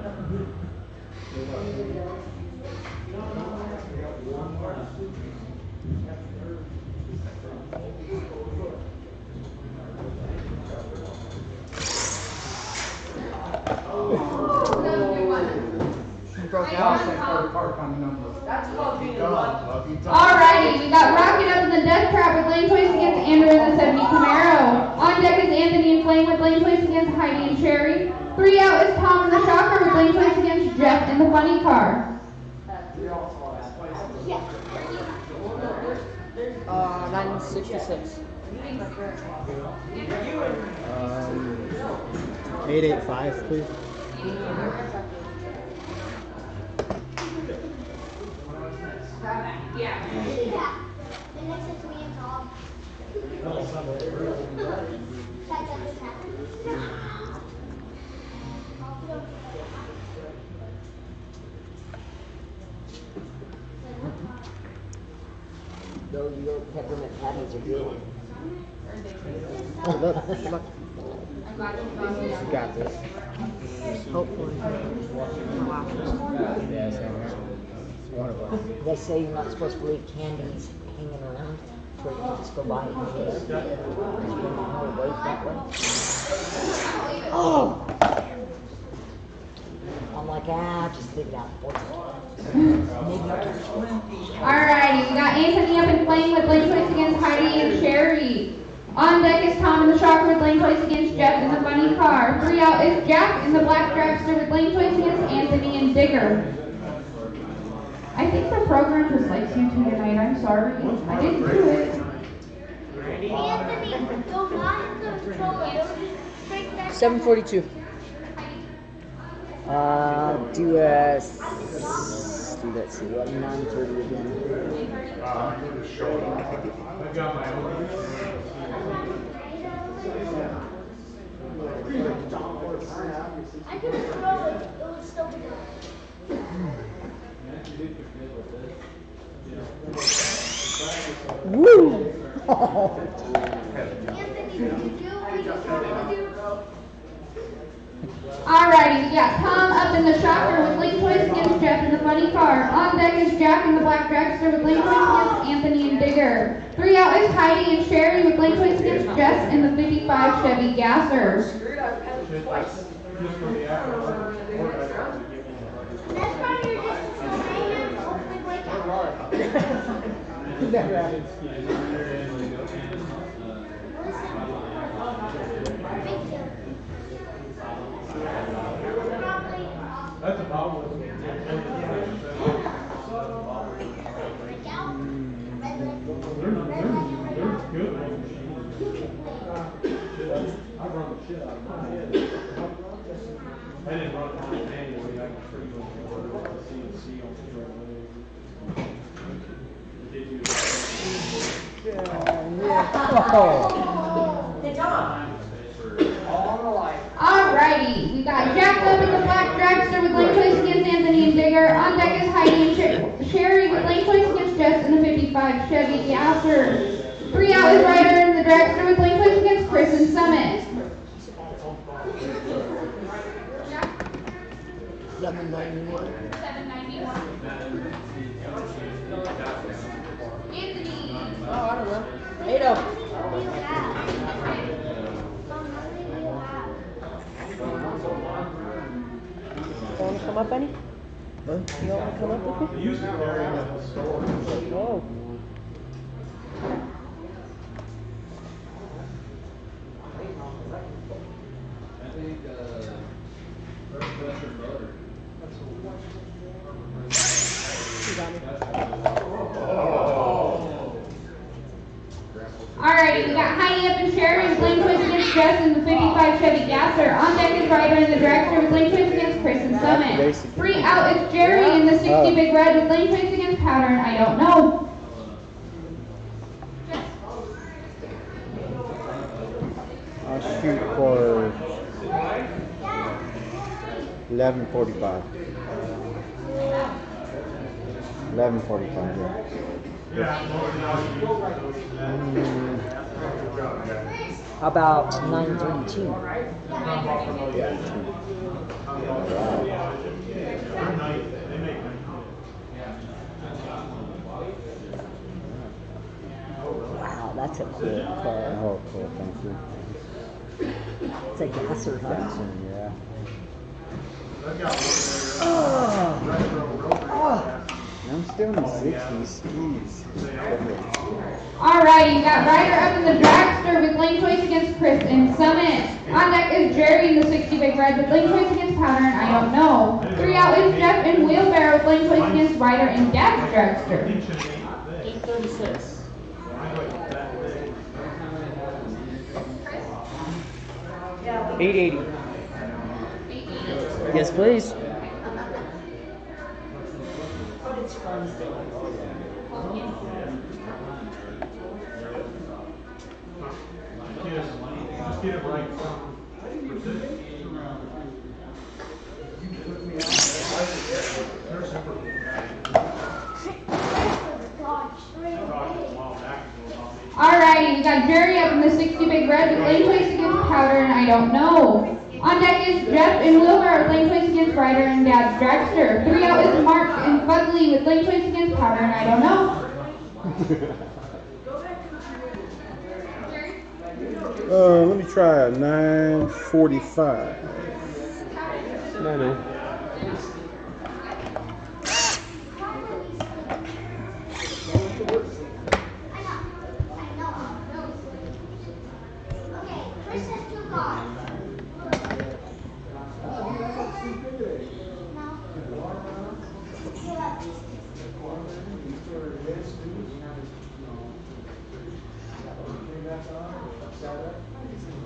Alrighty, we got Rocket up in the death trap with lane choice against Andrew in the 70 Camaro. On deck is Anthony and Flame with lane choice against Heidi and Sherry. 3 out is Tom in the Shocker with lane choice against Jeff in the Funny Car. 966. 885, please. Yeah. The next is me and Tom. Those your peppermint patties are good. Look. You got this. Hopefully. Yeah, same here. One of them. They say you're not supposed to leave candies hanging around, so you can just go buy it and eat it. Just bring the whole weight that way. Oh! I'm like, just leave it out. Alrighty, we got Anthony up and Flame with lane choice against Heidi and Sherry. On deck is Tom in the Shocker with lane choice against Jeff in the Funny Car. 3 out is Jack in the Black Dragster with lane choice against Anthony and Digger. I think the program just likes you two tonight. I'm sorry. I didn't do it. Anthony, don't mind the controller. Don't just break that. 742. Let's see, what, 930 again. I got my own. I could throw it. It would still be good. Woo! Anthony, did you do what you told me to do? Alrighty, we got Tom up in the Shocker with lane choice against Jeff in the Funny Car. On deck is Jack in the Black Dragster with lane choice against Anthony and Digger. 3 out is Heidi and Sherry with lane choice against Jess in the 55 Chevy Gasser. That's why you're just so hanging. Hopefully break out. Never happens. That's a problem. They're good. I run the shit out of my head. I didn't run it manually. I can pretty much run it CNC on Hey, Tom. Alrighty, we got Jack up in the Black Dragster with lane choice against Anthony and Digger. On deck is Heidi and Sherry with lane choice against Jess in the 55 Chevy Gasser. 3 out is Ryder in the Dragster with lane choice against Chris and Summit. 791. Anthony. Oh, I don't know. 80. You want to come up, Benny? Huh? You want to come up with me? Oh. Alrighty, we got Heidi up and Sherry with lane choice against Jess in the 55 Chevy Gasser. On deck is Ryder in the Dragster with lane choice against Chris and Summit. 3 out is Jerry in the 60 Big Red with lane choice against Powder and I don't know. I'll shoot for 11:45. 11:45. How about 932? Yeah. It's a cool car. Oh, cool, thank you. It's a gasser, huh? Yeah. I'm still in the 60s. Jeez. Alright, you got Ryder up in the dragster with lane choice against Chris and Summit. On deck is Jerry in the 60 Big Red with lane choice against Powder and I Don't Know. 3 out is Jeff in Wheelbarrow with lane choice against Ryder and Dad's dragster. 836. 880. Yes, please. Alrighty, we got Jerry up in the 60 Big Red with lane choice against Powder and I Don't Know. On deck is Jeff in Wheelbarrow with lane choice against Ryder and Dad's dragster. 3 out is Mark and Fugly with lane choice against Powder and I Don't Know. Let me try a 945. No.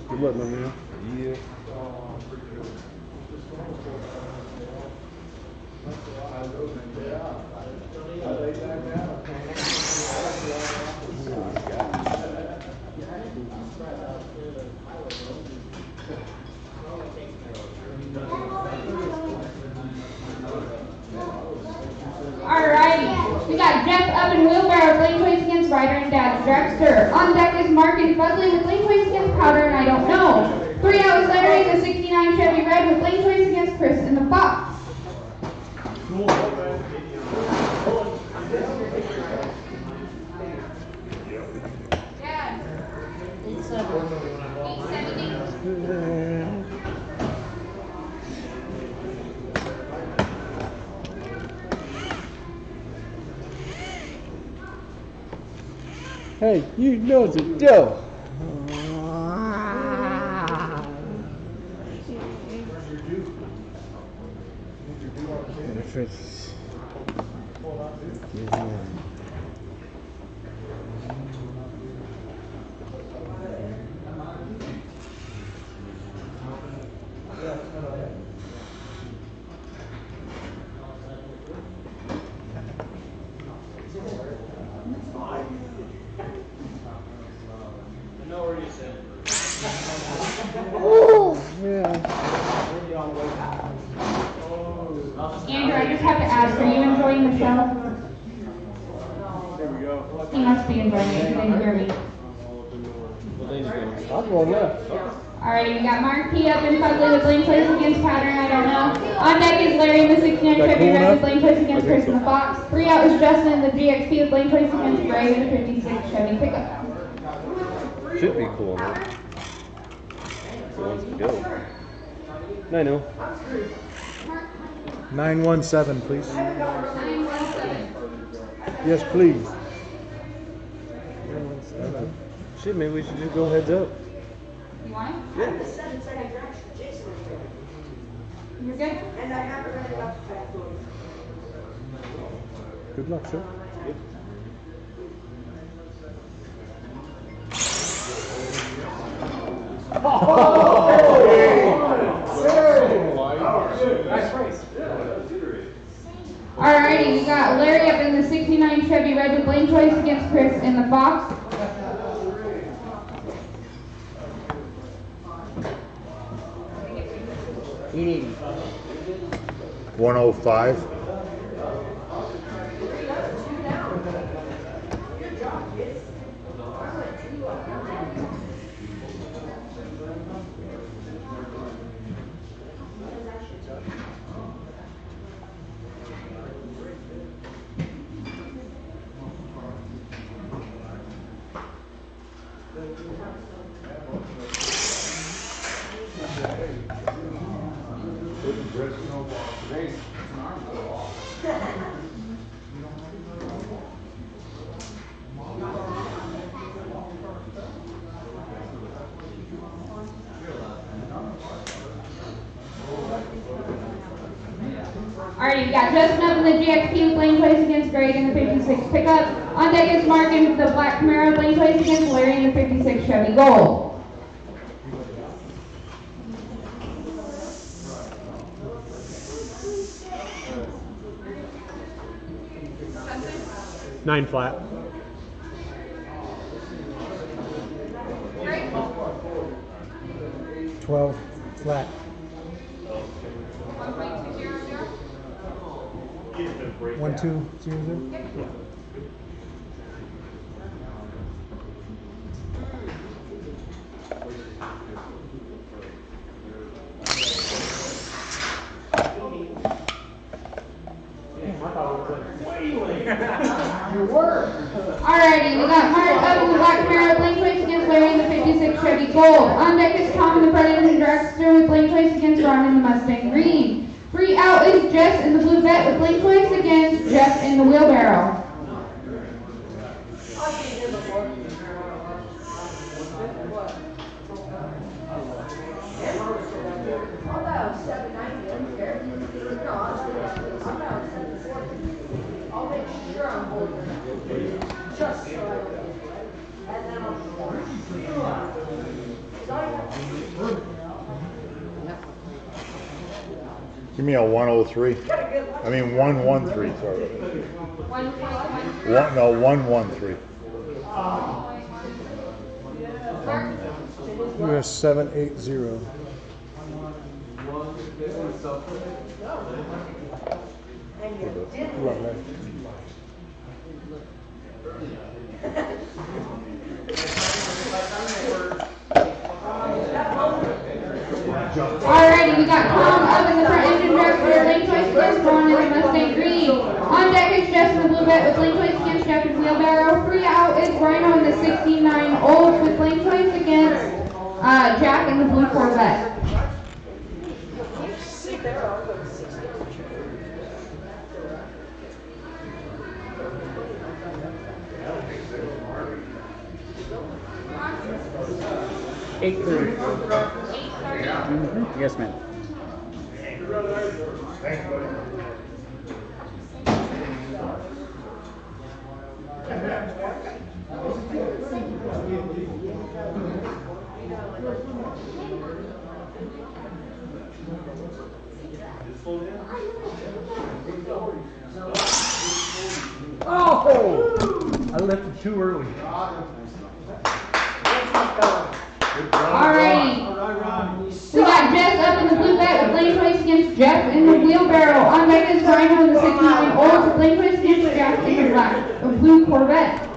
Good luck, my man. Yeah. Alrighty, we got Jeff up in Wheelbarrow with lane choice against Ryder and Dad's dragster. On deck is Mark and Fugly with lane choice against Powder and I Don't Know. 3 out is Larry in the 69 Chevy Red with lane choice against Chris in the Fox. Hey, you know the deal. If it's Andrew, I just have to ask, are you enjoying the show? He must be enjoying it, he didn't hear me. I'm going left. Alright, we got Mark P up in Fugly with lane choice against Powder and I Don't Know. On deck is Larry in the 69 Chevy Red with lane choice against Chris in the Fox. 3 out is Justin in the GXP with lane choice against Gray in the 56 Chevy pickup. Should be cool enough. So let's go. 9-0. 917, please. Yes, please. Shit, maybe we should just go heads up. You want it? Yeah. You're good? And I haven't read about the fact. Good luck, sir. Yep. Alrighty, we got Larry up in the 69 Chevy Red with lane choice against Chris in the Fox. $880. 105. got Justin up in the GXP with lane place against Greg in the 56 pickup. On deck is Mark in the black Camaro, lane place against Larry in the 56 Chevy Gold. Nine flat. $12 flat. 1200. Yeah. Alrighty, we got Mark up in the black Camaro, lane place against Larry in the 56 Chevy Gold. On deck is Tom in the Predator and Dragster with lane place against Ron in the Mustang Green. 3 out is Jess in the blue vet with lane place against Jeff in the wheelbarrow. Give me a 103. I mean 113, sorry. 113. US 780. Love that. Alrighty, we got Tom up in the front engine dragster, lane choice against Ron in the Mustang Green. On deck is Jeff in the blue vet with lane choice against Jeff in wheelbarrow. 3 out is Rhino in the 69 Old with lane choice against Jack in the blue Corvette. Yes, ma'am. Oh! I left it too early. Alrighty. We got Jess up in the blue vet with lane choice against Jeff in the wheelbarrow. On deck is Rhino in the 69 Old with lane choice against Jeff in the black blue Corvette.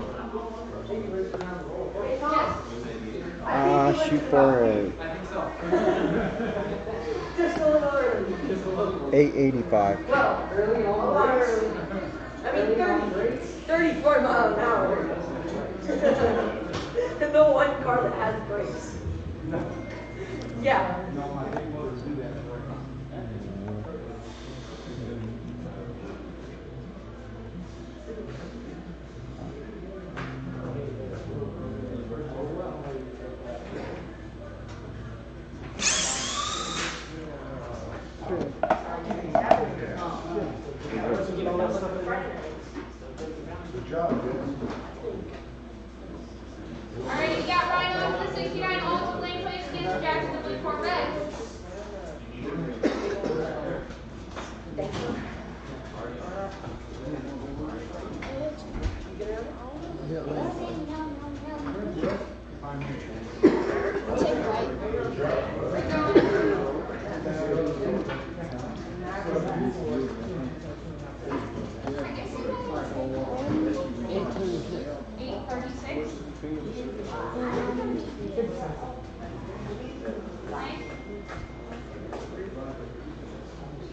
Shoot for a 885. Well, early, a lot early. I mean, 34 miles an hour. The one car that has brakes. Yeah. Good job, Jess. Alrighty, we got Rhino in the 69 Old with lane choice against Jack in the blue Corvette.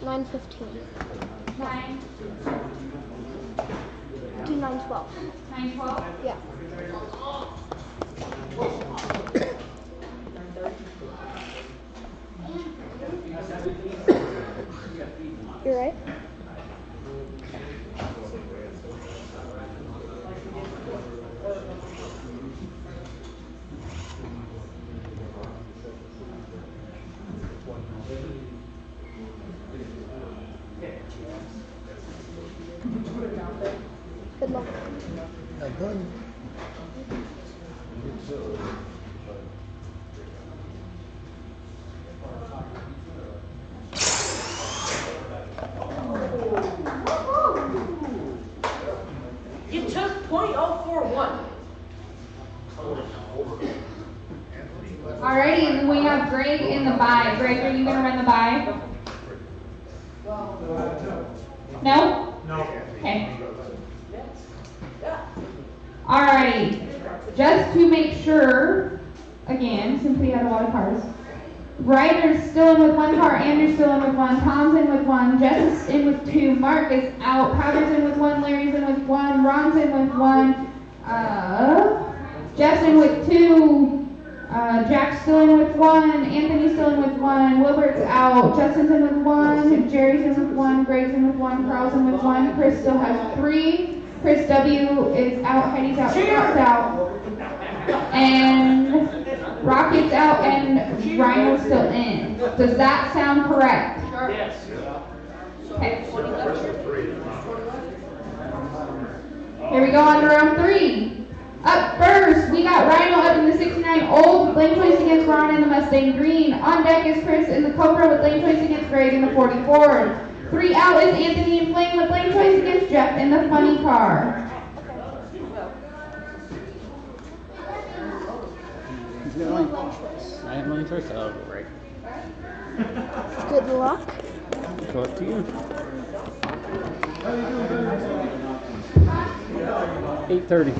Nine 15. 9. Do 912. 912? Yeah. You're right. Good luck. You took .041. Alrighty, and then we have Greg in the bye. Greg, are you gonna run the bye? No? No. Okay. Alrighty. Just to make sure, again, since we had a lot of cars. Ryder's still in with one car, Andrew's still in with one, Tom's in with one, Jess is in with two, Mark is out, Powder's in with one, Larry's in with one, Ron's in with one, Jeff's in with two, Jack's still in with one, Anthony's still in with one, Wilbert's out, Justin's in with one, Jerry's in with one, Greg's in with one, Carl's in with one, Chris still has three, Chris W is out, Heidi's out, Scott's out, and Rocket's out, and Rhino's still in. Does that sound correct? Yes. Okay. Here we go on to round 3. Up first, we got Rhino up in the 69 Old, lane choice against Ron in the Mustang Green. On deck is Chris in the Cobra with lane choice against Greg in the 40 Ford. 3 out is Anthony and Flame with lane choice against Jeff in the Funny Car. I have lane choice. Oh, great. Good luck. Go up to you. 8:30.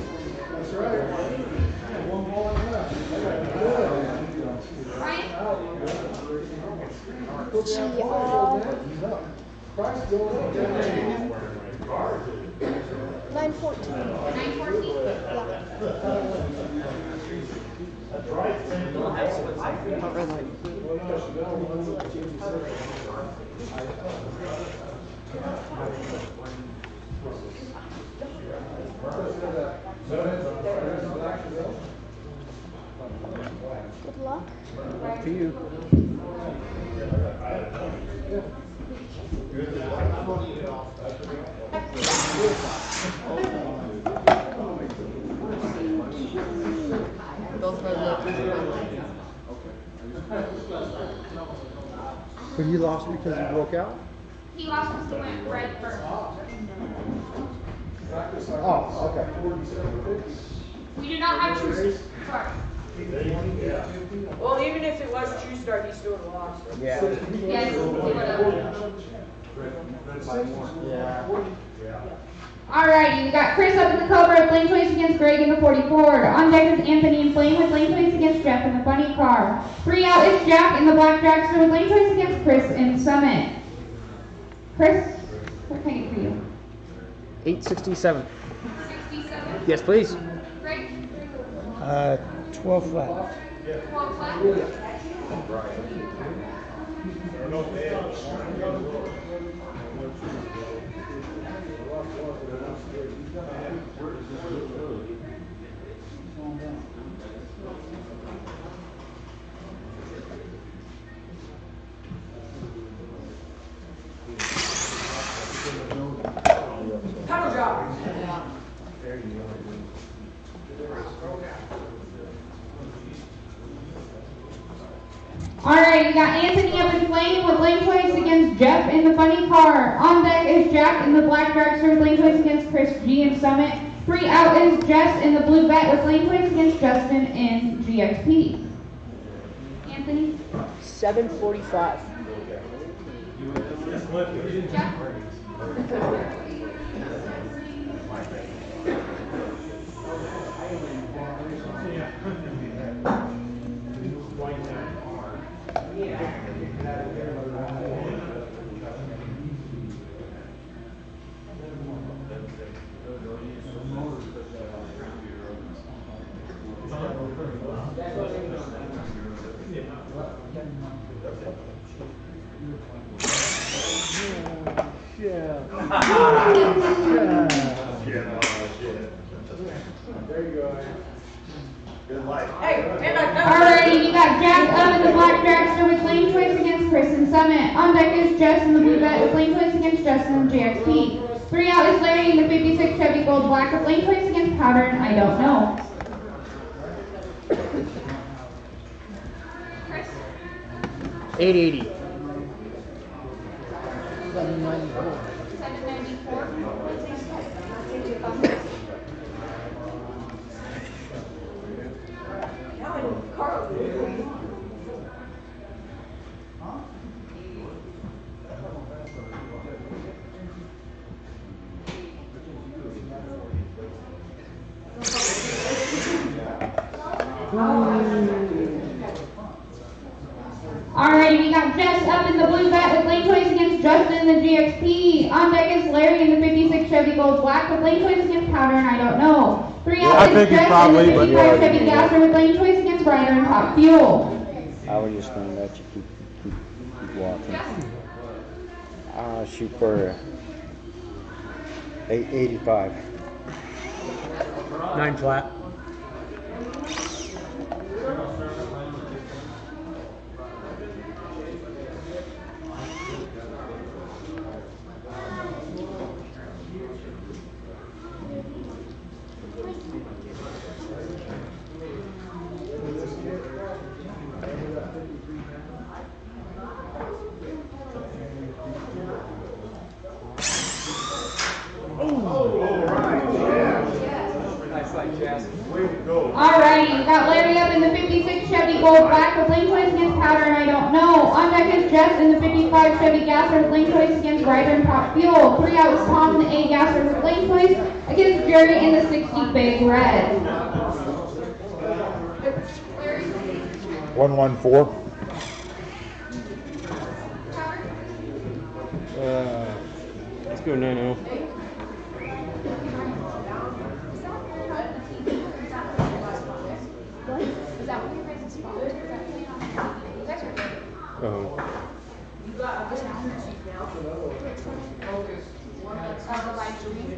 Nine 14. 9:14? Good luck. Up to you. But you lost because you broke out? He lost because he went right first. Oh, okay. We do not have true start. Well, even if it was true start, he still would have lost. Yeah. Yes, he would have. Yeah. Alrighty, we got Chris up in the Cobra with lane choice against Greg in the 40 Ford. On deck is Anthony and Flame with lane choice against Jeff in the Funny Car. 3 out is Jack in the Black Dragster with lane choice against Chris in Summit. Chris, what can I get for you? 867. 67. Yes, please. Greg? 12 flat. 12 flat? Paddle drop. Alright, we got Anthony up in Flame with lane choice against Jeff in the Funny Car. On deck is Jack in the Black Dragster with lane choice against Chris G in Summit. 3 out is Jess in the Blue Vet with lane choice against Justin in GXP. Anthony? 7:45. Jack? There you go. Good life. Alrighty, you got Jack up in the Black Dragster with lane choice against Chris in Summit. On deck is Jess in the Blue Vet with lane choice against Justin in GXP. 3 out is Larry in the 56 Chevy Gold Black with lane choice against Powder and I Don't Know. Chris? 880. 794. Alrighty, we got Jess up in the blue bat with lane choice against Justin in the GXP. On deck is Larry in the 56 Chevy Gold Black with lane choice against Powder and I Don't Know. 3 out is Jess in the 55 Chevy Gasser with lane choice against Ryder and Top Fuel. I was just going to let you keep walking. I'll shoot for 885. 9 flat. Alrighty, we got Larry up in the 56 Chevy Gold Black with lane choice against Powder and I Don't Know. On deck is Jess in the 55 Chevy Gasser with lane choice against Ryder and Top Fuel. 3 out is Tom in the A Gasser with lane choice against Jerry in the 60 Big Red. 114. Let's go 9-0. Is that what your guys' fault? Is that you guys are good. Oh. You got a challenge now. The live stream.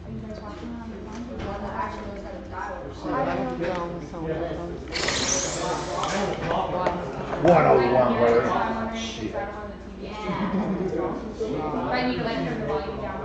Are you guys watching on your phone? The one that actually knows how to dial. I don't know. 101, Larry. Shit. I need to like turn the volume down.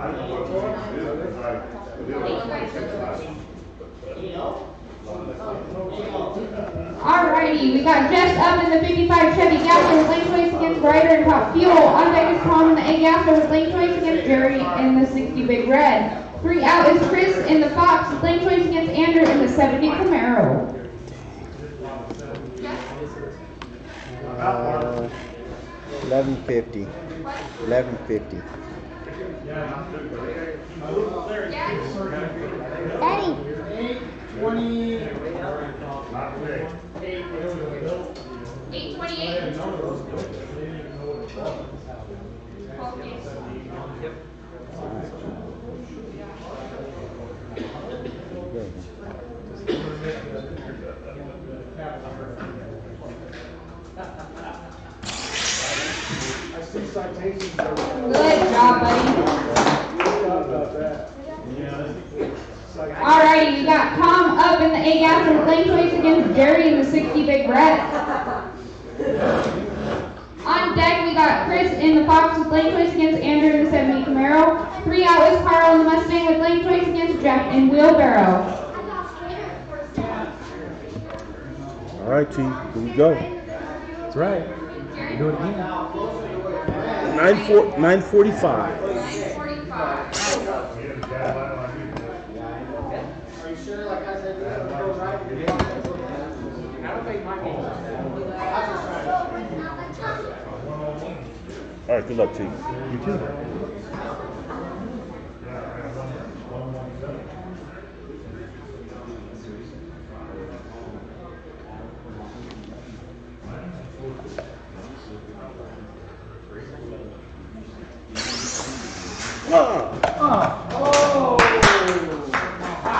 Alrighty, we got Jess up in the 55 Chevy Gasser with lane choice against Ryder and Top Fuel. On deck is Tom in the A Gasser with lane choice against Jerry in the 60 Big Red. 3 out is Chris in the Fox with lane choice against Andrew in the 70 Camaro. 1150. 1150. Daddy. 828. Good job, buddy. Alrighty, we got Tom up in the A Gasser with lane choice against Jerry in the 60 Big Red. On deck, we got Chris in the Fox with lane choice against Andrew in the 70 Camaro. 3 out is Carl in the Mustang with lane choice against Jeff in Wheelbarrow. All right, T, here we go. That's right. We do it again. 945. Are you sure? Like I said, I don't make my game. All right, good luck, T. You too.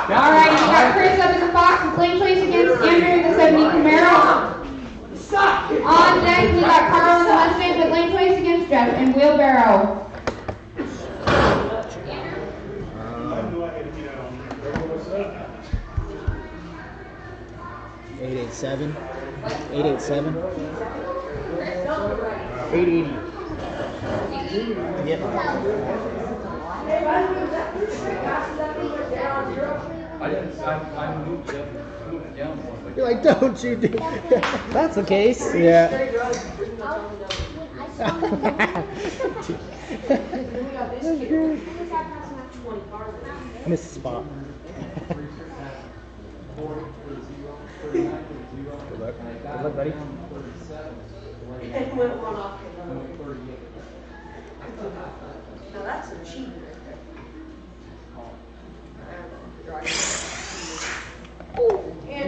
Alright, we got Chris up in the Fox with lane choice against Andrew in the 70 Camaro. On deck, we got Carl in the Mustang with lane choice against Jeff in Wheelbarrow. 887. 887. 880. Yep. I moved it down one. You're like, don't you do that's the case. Yeah. Miss spot. Good luck. Good luck, buddy. And went one off. Now that's a cheat right there. And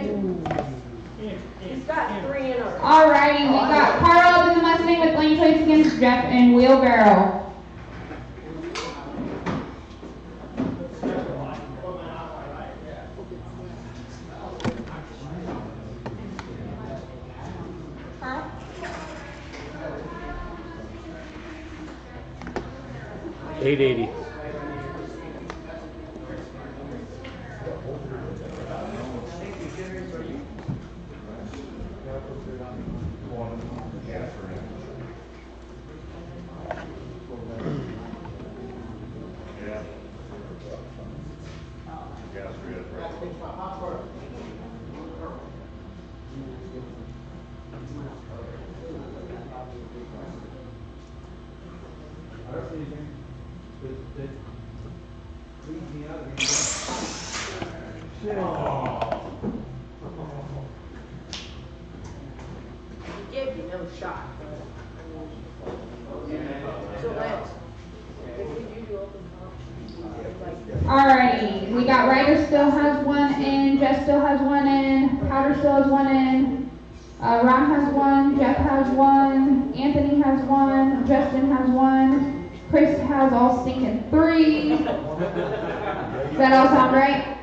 he's got 3 in our. Alrighty, we got Carl up in the Mustang with Lane Choice against Jeff and Wheelbarrow. $880. He gave you no shot. So let's, if we do open Alrighty, we got Ryder still has 1 in, Jeff still has 1 in, Powder still has 1 in, Ron has 1, Jeff has 1, Anthony has 1, Justin has 1, Chris has all stinking 3. Does that all sound right?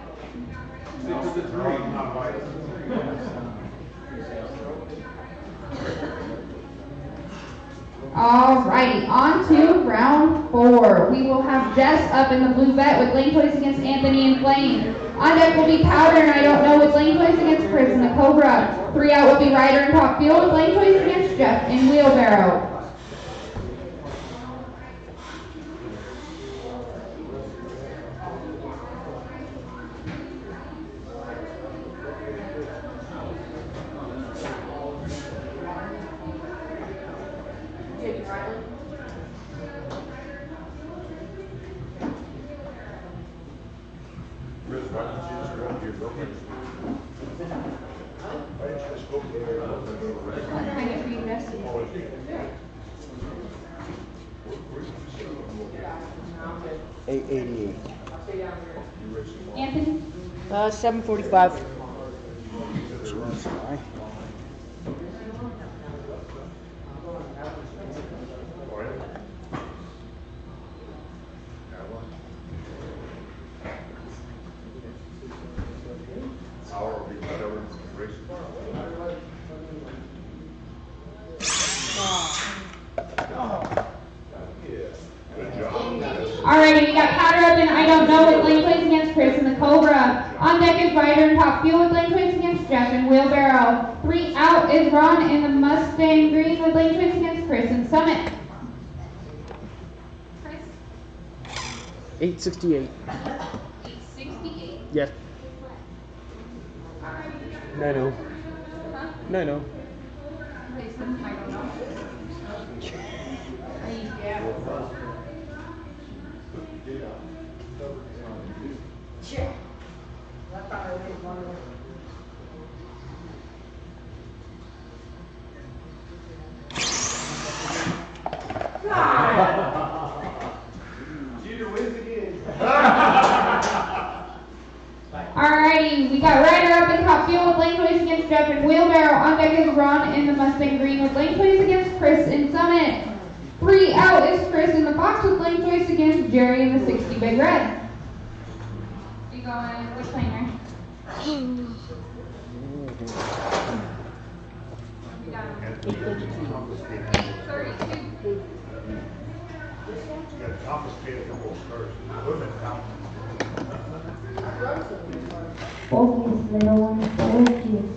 Alrighty, on to round 4. We will have Jess up in the blue vet with Lane Choice against Anthony and Blaine. On deck will be Powder and I Don't Know with Lane Choice against Chris in the Cobra. 3 out will be Ryder and Top Field with Lane Choice against Jeff in Wheelbarrow. $888. Anthony? 745. Alrighty, we got Powder up in I Don't Know with Lane Choice against Chris in the Cobra. On deck is Ryder and Top Fuel with Lane Choice against Jeff in Wheelbarrow. 3 out is Ron in the Mustang Green with Lane Choice against Chris in Summit. 868. 868. Yes. 90. 90. Yeah. I thought I was one of them. Junior wins again. Alrighty, we got Ryder up in Top Fuel with Lane Choice against Jeff in Wheelbarrow. On deck is Ron in the Mustang Green with Lane Choice against Chris in Summit. 3 out is Chris in the box with Lane Choice against Jerry in the 60 Big Red. You going, which lane, right? We got 32. Got to confiscate a couple of cars. Women count. Focus, little one, focus.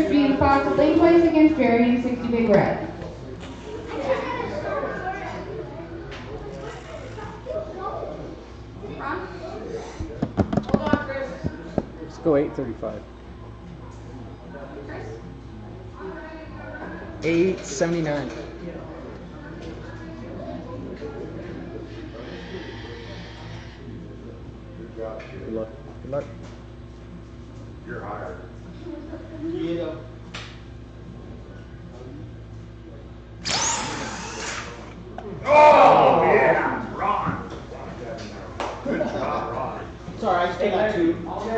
Chris G and Fox with Lane Place against Jerry and 60 Big Red. Let's go 8:35. 8:79. Good luck. Good luck. You're hired. Yeah. Oh, yeah, Ron. Good job, Ron. Sorry, I still got two.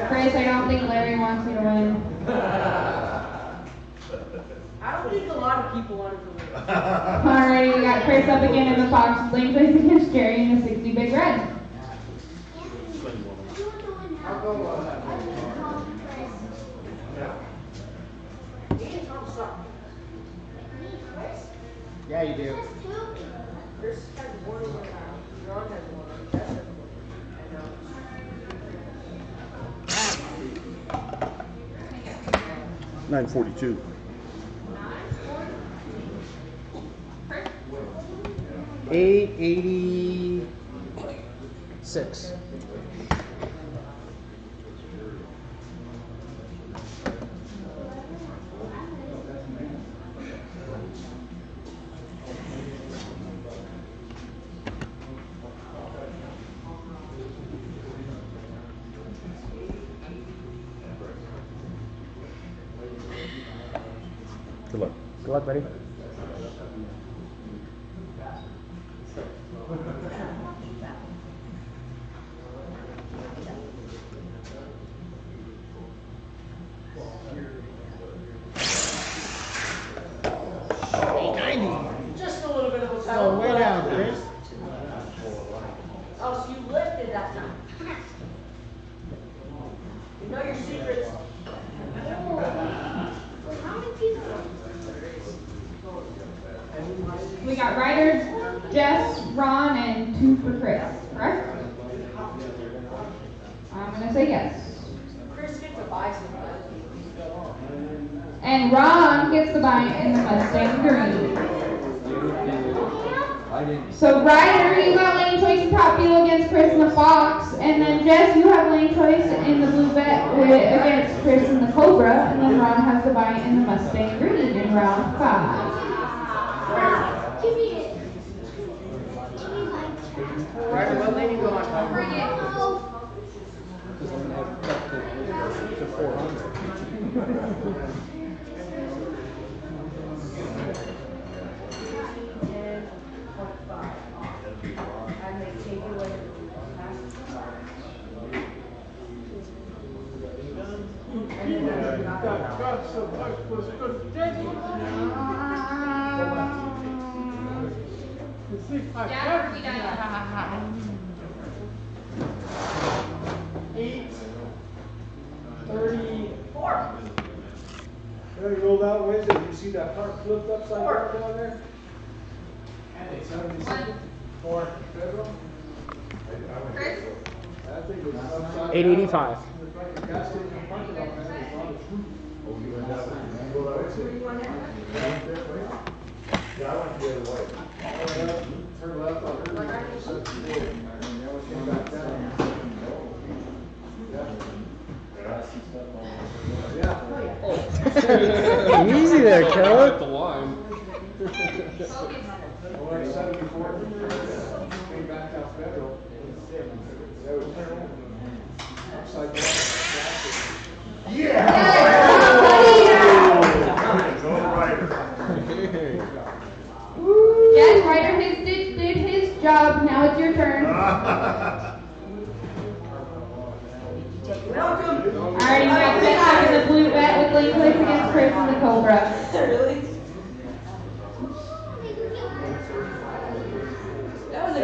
Chris, I don't think Larry wants you to win. I don't think a lot of people want to win. Alrighty, we got Chris up again in the Fox with Lane Place against Jerry and the 60 Big Red. Yeah, you do. Chris has one, Ron has one, Jess has one, and 9:42. now. 8:86. Good luck. Good luck, buddy. Just a little bit of a Oh, way down, Chris. Oh, so you lifted that time. You know your secrets. We got Ryder, Jess, Ron, and 2 for Chris, correct? I'm gonna say yes. Chris gets a bison. And Ron gets the buy in the Mustang Green. So Ryder, you got lane choice in Top Fuel against Chris in the Fox, and then Jess, you have lane choice in the Blue Vet against Chris in the Cobra, and then Ron has the buy in the Mustang Green in round 5. Give me it. Ryder, what lane you go on? Bring it. Because I'm gonna have to cut to 400. And they take away the When you rolled out Wednesday, did you see that car flipped upside down down there? 4. Federal? I think it was upside 8:85. down. The gas station parking lot, man, was on the roof. Yeah, I went the other way. Turn left on her. Came back down. Yeah. Easy there, Caleb. The line. I went 74, came back down Federal. That was turn upside down. Yeah! Go Ryder. Yes, Ryder did his job. Now it's your turn. Welcome. Alright, you got Chris up in the Blue Vet with lane place against Chris in the Cobra. Really? That was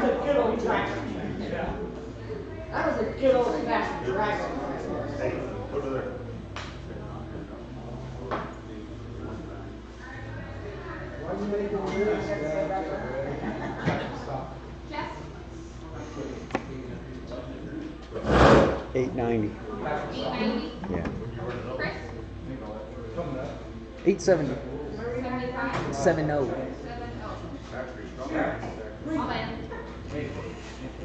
a good old track. That was a good old fashioned track. Hey, over there. 890. 890. Yeah. Chris? 870. 70. I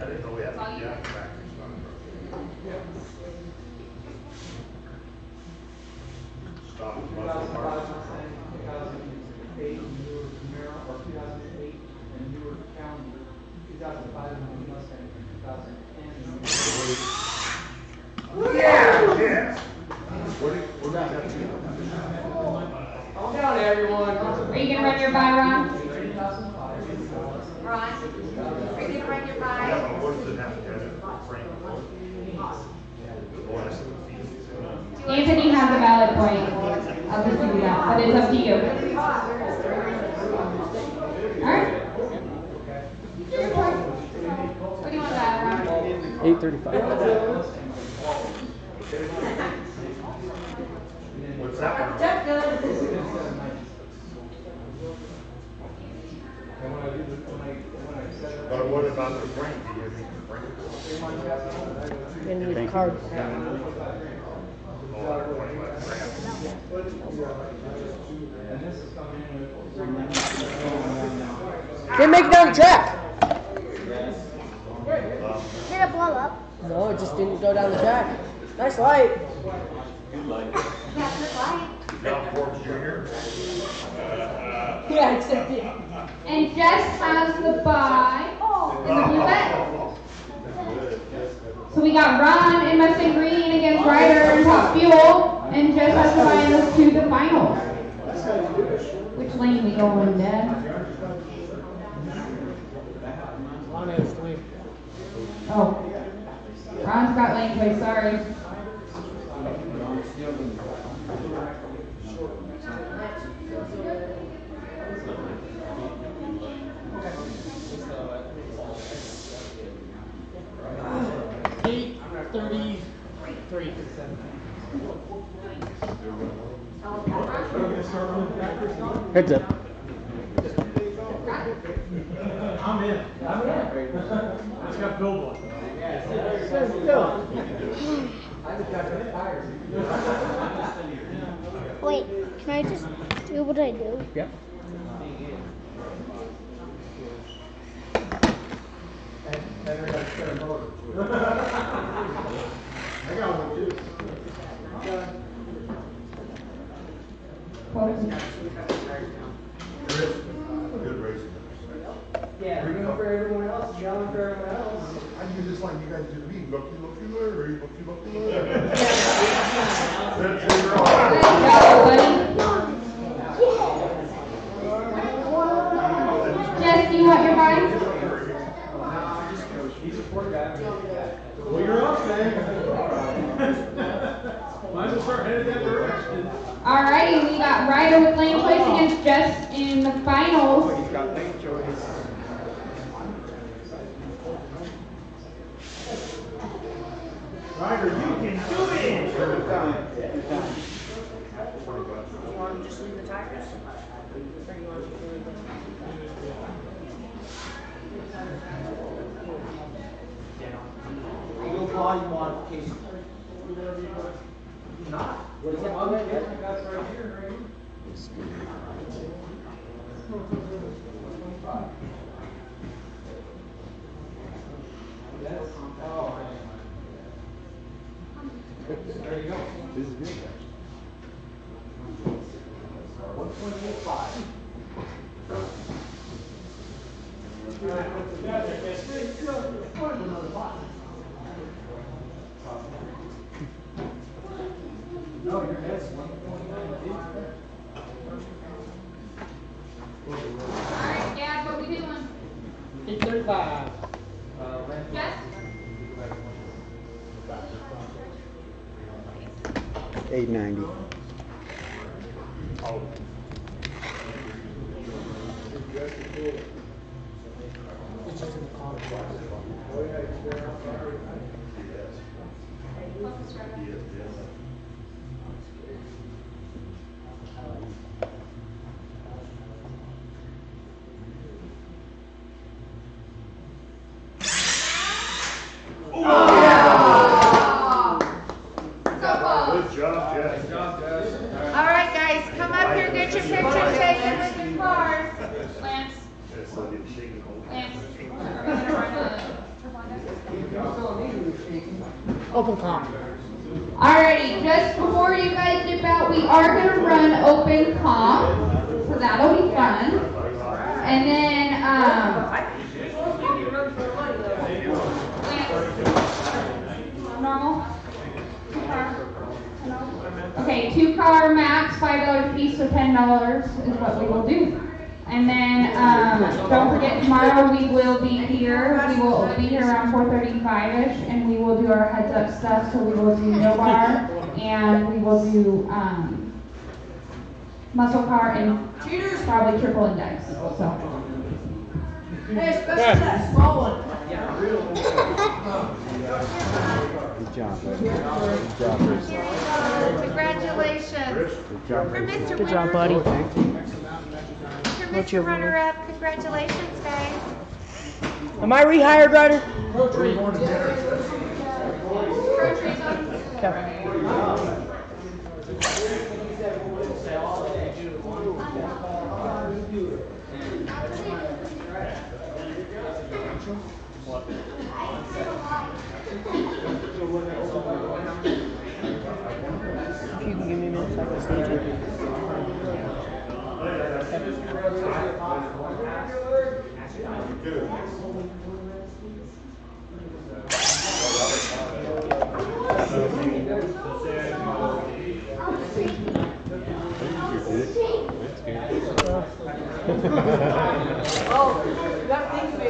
didn't know we had to get factory stock. Stop. 2008, newer Camaro, or 2008, and newer County, 2005, and Mustang, 2010. Yeah, yes. What do you got to do? Calm down, everyone. Are you gonna run your buy, Ron? Ron, are you gonna run your buy? Yeah, but what does it have to do with frame? Anthony has a valid point. I'll just give you that, but it's up to you. Alright. What do you want to add, Ron? 835. What's that one? But what about the frame? Do you need the frame? And the card. Didn't make it down the track. Did it blow up? No, it just didn't go down the track. Nice light. Good light. John Forbes Jr. Yeah, except it. And Jess has the buy in the blue bet. So we got Ron and Mustang Green against Ryder and Top Fuel, and Jess has to buy in those to the finals. Which lane we going, Dad? Ron has lane. Oh. Ron's got lane play, sorry. Heads up. I'm in. It's got billboard. Wait, can I just do what I do? Yep. I got one too. Good racing. Yeah, green for everyone else, yellow for everyone else. I do this like you guys do to me. Looky, looky, Larry. Looky, looky, Larry. That's it, Jess, do you want your buy? He's a poor guy. Well, you're up, man. Might as well start headed that direction. Alrighty, we got Ryder with lane choice against Jess in the finals. He's got lane choice. Ryder, you can do it. You want to just leave the tires? Or you want to do Eagle Claw, you want Casey? Not. What is that? That's right here, right? There you go. This is good. 128.5. No, your head's 129. Alright, Dad, what we doing? 835. Jess? 890. It's just in the comments. Good job, Jess. All right, guys. guys, come up here, get your pictures taken with your cars. Lance. Lance. Open comp. Alrighty, just before you guys dip out, we are going to run open comp, so that'll be fun. And then, normal? Okay, 2-car max, $5 a piece, so $10 is what we will do. And then, don't forget, tomorrow we will be here. We will be here around 4:35ish, and we will do our heads up stuff. So we will do no bar, and we will do muscle car, and probably triple and dice. So. Hey, especially that small one. Good job, buddy. Good job, Chris. Congratulations. Good job, For Mr. Good job, buddy. For Mr. Runner-Up, congratulations, guys. Am I rehired, Ryder? If you can give me a minute so I can stage it. Oh, you got to think of it.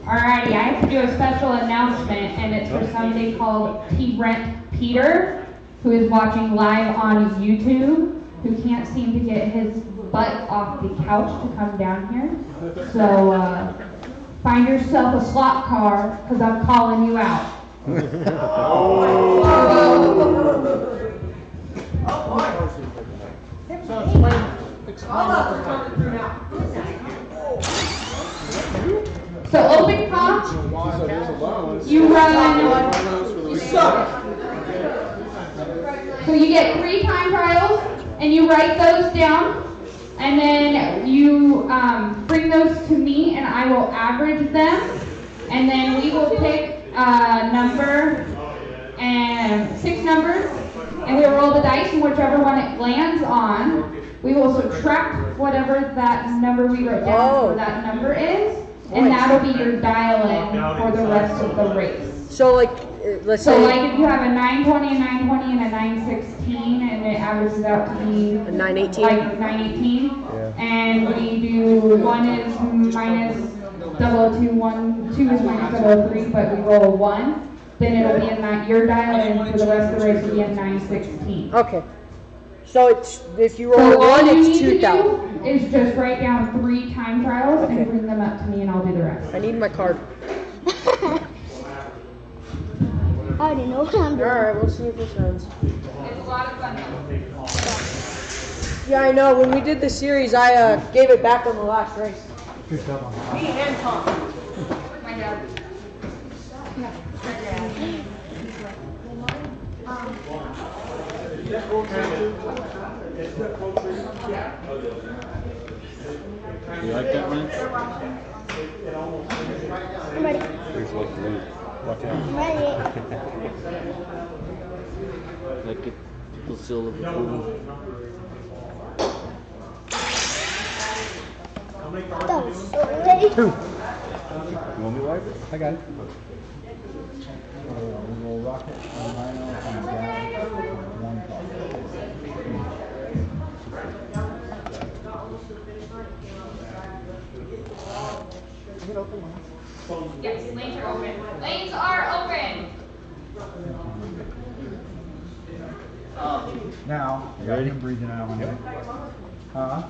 Alrighty, I have to do a special announcement, and it's for somebody called T. Brent Peter, who is watching live on YouTube, who can't seem to get his butt off the couch to come down here. So, find yourself a slot car, because I'm calling you out. So explain what we're coming through now. So open comp, you run, so you get 3 time trials, and you write those down, and then you bring those to me, and I will average them, and then we will pick a number, and 6 numbers, and we will roll the dice, and whichever one it lands on, we will subtract whatever that number we wrote down for that number is, and that'll be your dial-in for the rest of the race. So, like, let's So, say. like, if you have a 920, a 920, and a 916, and it averages out to be A 918? like 918, and we do 1 is minus 002, 1, 2 is minus 003, but we roll 1, then it'll be your dial-in for the rest of the race will be a 916. Okay. So it's if you roll So all 1, you it's need to 2,000. do is just write down 3 time trials and bring them up to me, and I'll do the rest. I need my card. I already know what I'm doing. Alright, we'll see if this runs. It's a lot of fun though. Yeah, I know. When we did the series, I gave it back on the last race. Me and Tom. My dad. You like that one? I'm ready. Here's like blue. Watch out. I'm ready. Like it, people still look cool. That was so ready. 2. You want me to wipe it? I got it. We'll rocket on Rhino and down 1 car. Yes, lanes are open. Lanes are open. Now, you ready? I'm breathing out on it. Huh?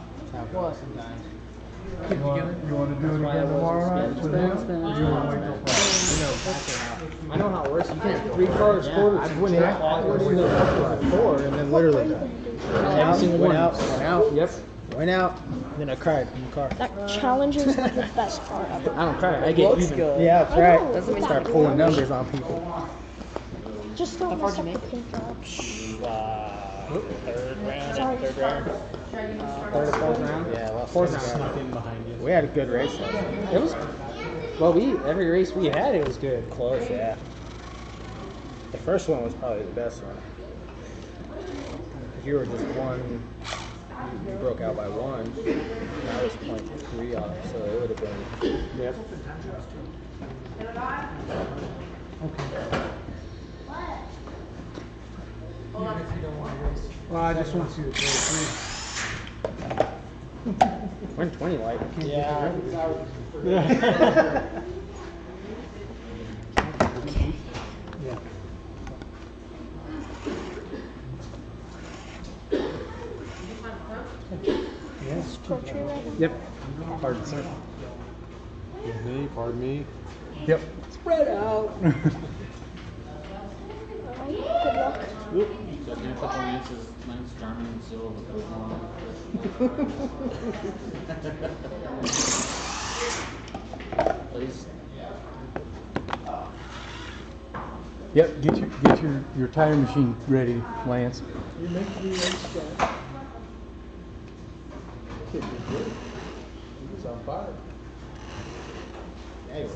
You want to do it again tomorrow night with him? Or you want to wait till Friday? I know how it works. You can't 3 cars, quarters. I've went out, 4, and then literally Every single one. went out. Yep. Went out, and then I cried in the car. That challenge is like the best part of it. I don't cry. I get Looks even. good. Yeah, that's I right. know, That's look at start that. pulling numbers on people. Just don't mess up the paint job. Third round. Sorry. Third round. Third or fourth round? Yeah, well, Fourth round snuck in behind you. We had a good race. Though. It was. Well, every race we had, it was good. Close, yeah. The first one was probably the best one. If you were just one, you broke out by one. I was pointing 3 off, so it would have been. Yep. Well, I just want you to throw 120 light. Yeah. Yeah. Yes. Poetry right now. Yep. Pardon, sir. Pardon me. Yep. Spread out. Alright, good luck. Got me a couple Lance's, Lance Jarman and Silva goes on. Please. Yep. Get your tire machine ready, Lance. You're making me race guy. Kid was good. He was on fire. Yeah, he was.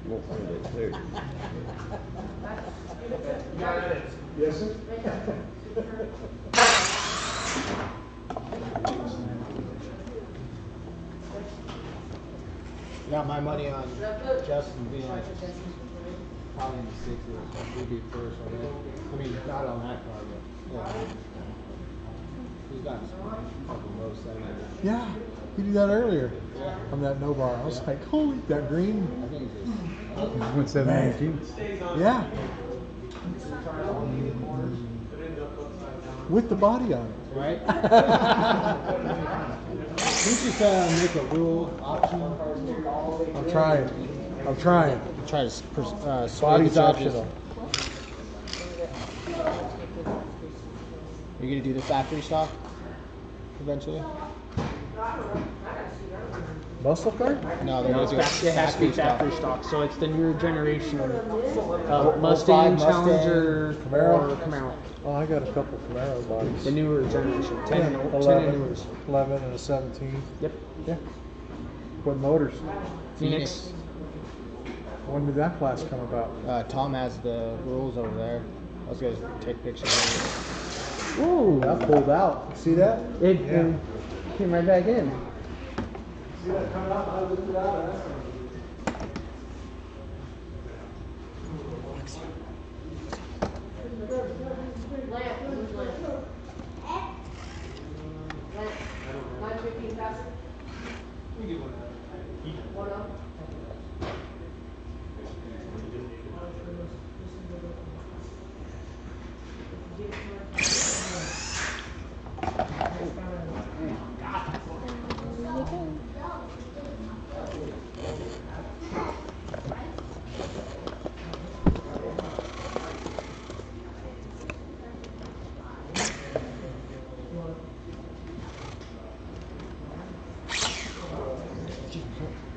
We'll find it clear. Yes, sir? Got my money on Justin being probably in the 60s. He'd be first, I mean, not on that car, but yeah. He's got a couple low 70s. Yeah, he did that earlier Yeah. on that no bar. I was like, holy, that green. I think it's Went 719. Yeah. With the body on it. right. Didn't you make a rule optional? I'm trying. I'm trying. Try to sway Body's the judges. optional. You're gonna do the factory stock eventually? Muscle car? No, they're No, gonna do it has to be factory stock, so it's the newer generation of Mustang, Challenger, Camaro. or Camaro. Oh, I got a couple Camaro bodies. The newer generation, 10 and 11, newer. 11 and a 17. Yep. Yeah. What motors? Phoenix. When did that class come about? Tom has the rules over there. I was gonna take pictures of Ooh, That pulled out. See that? it Yeah. came right back in. See that coming out? I looked it out.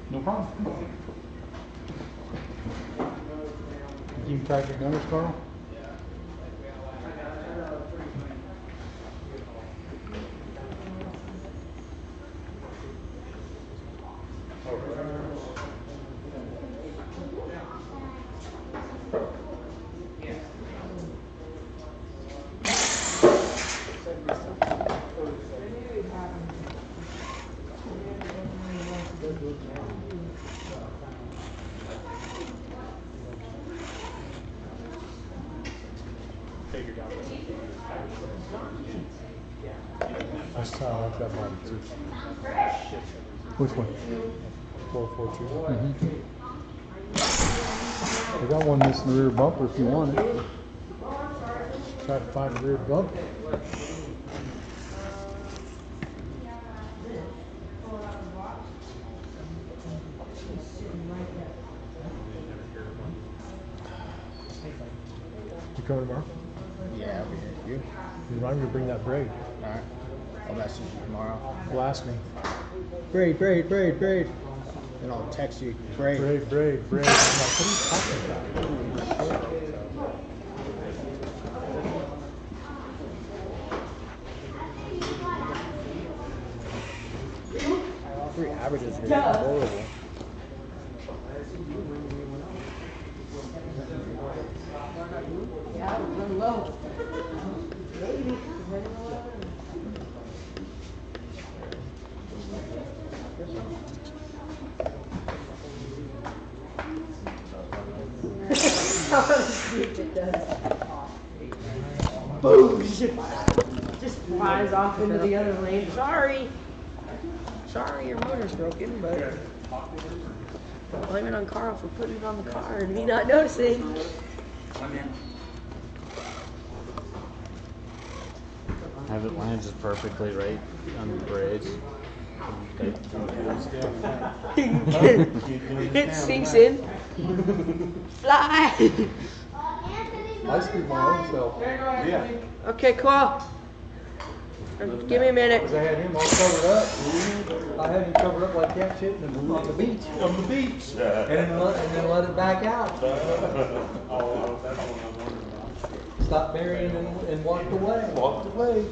No problem. You can track your numbers, Carl? That's how I've got mine too. Which one? 1242. I got one missing the rear bumper if you want it. Try to find the rear bump. coming tomorrow? Yeah, I'll be here. You? Remind me to bring that braid. Alright. I'll message you tomorrow. Blast me. Braid, braid, braid, braid. Then I'll text you. Braid. Braid, braid, braid. I'm like, what are you talking about? All three averages are horrible. Yeah, we're low. Maybe. Boom! Just flies off into the other lane. Sorry! Sorry, your motor's broken, but blame it on Carl for putting it on the car and me not noticing. Have it land just perfectly right on the bridge. It sinks in. Fly! I speak my own self. Yeah. Okay, cool. Give me a minute. Because I had him all covered up. I had him covered up like cat shit on the beach. On the beach. And then let it back out. Oh, that's what I was wondering about. Stopped burying and walked away. Walked away.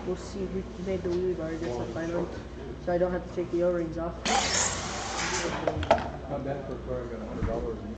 We'll see if we made the wheelie bar just finally, so I don't have to take the O-rings off. Not bad for a car. I got $100 in it.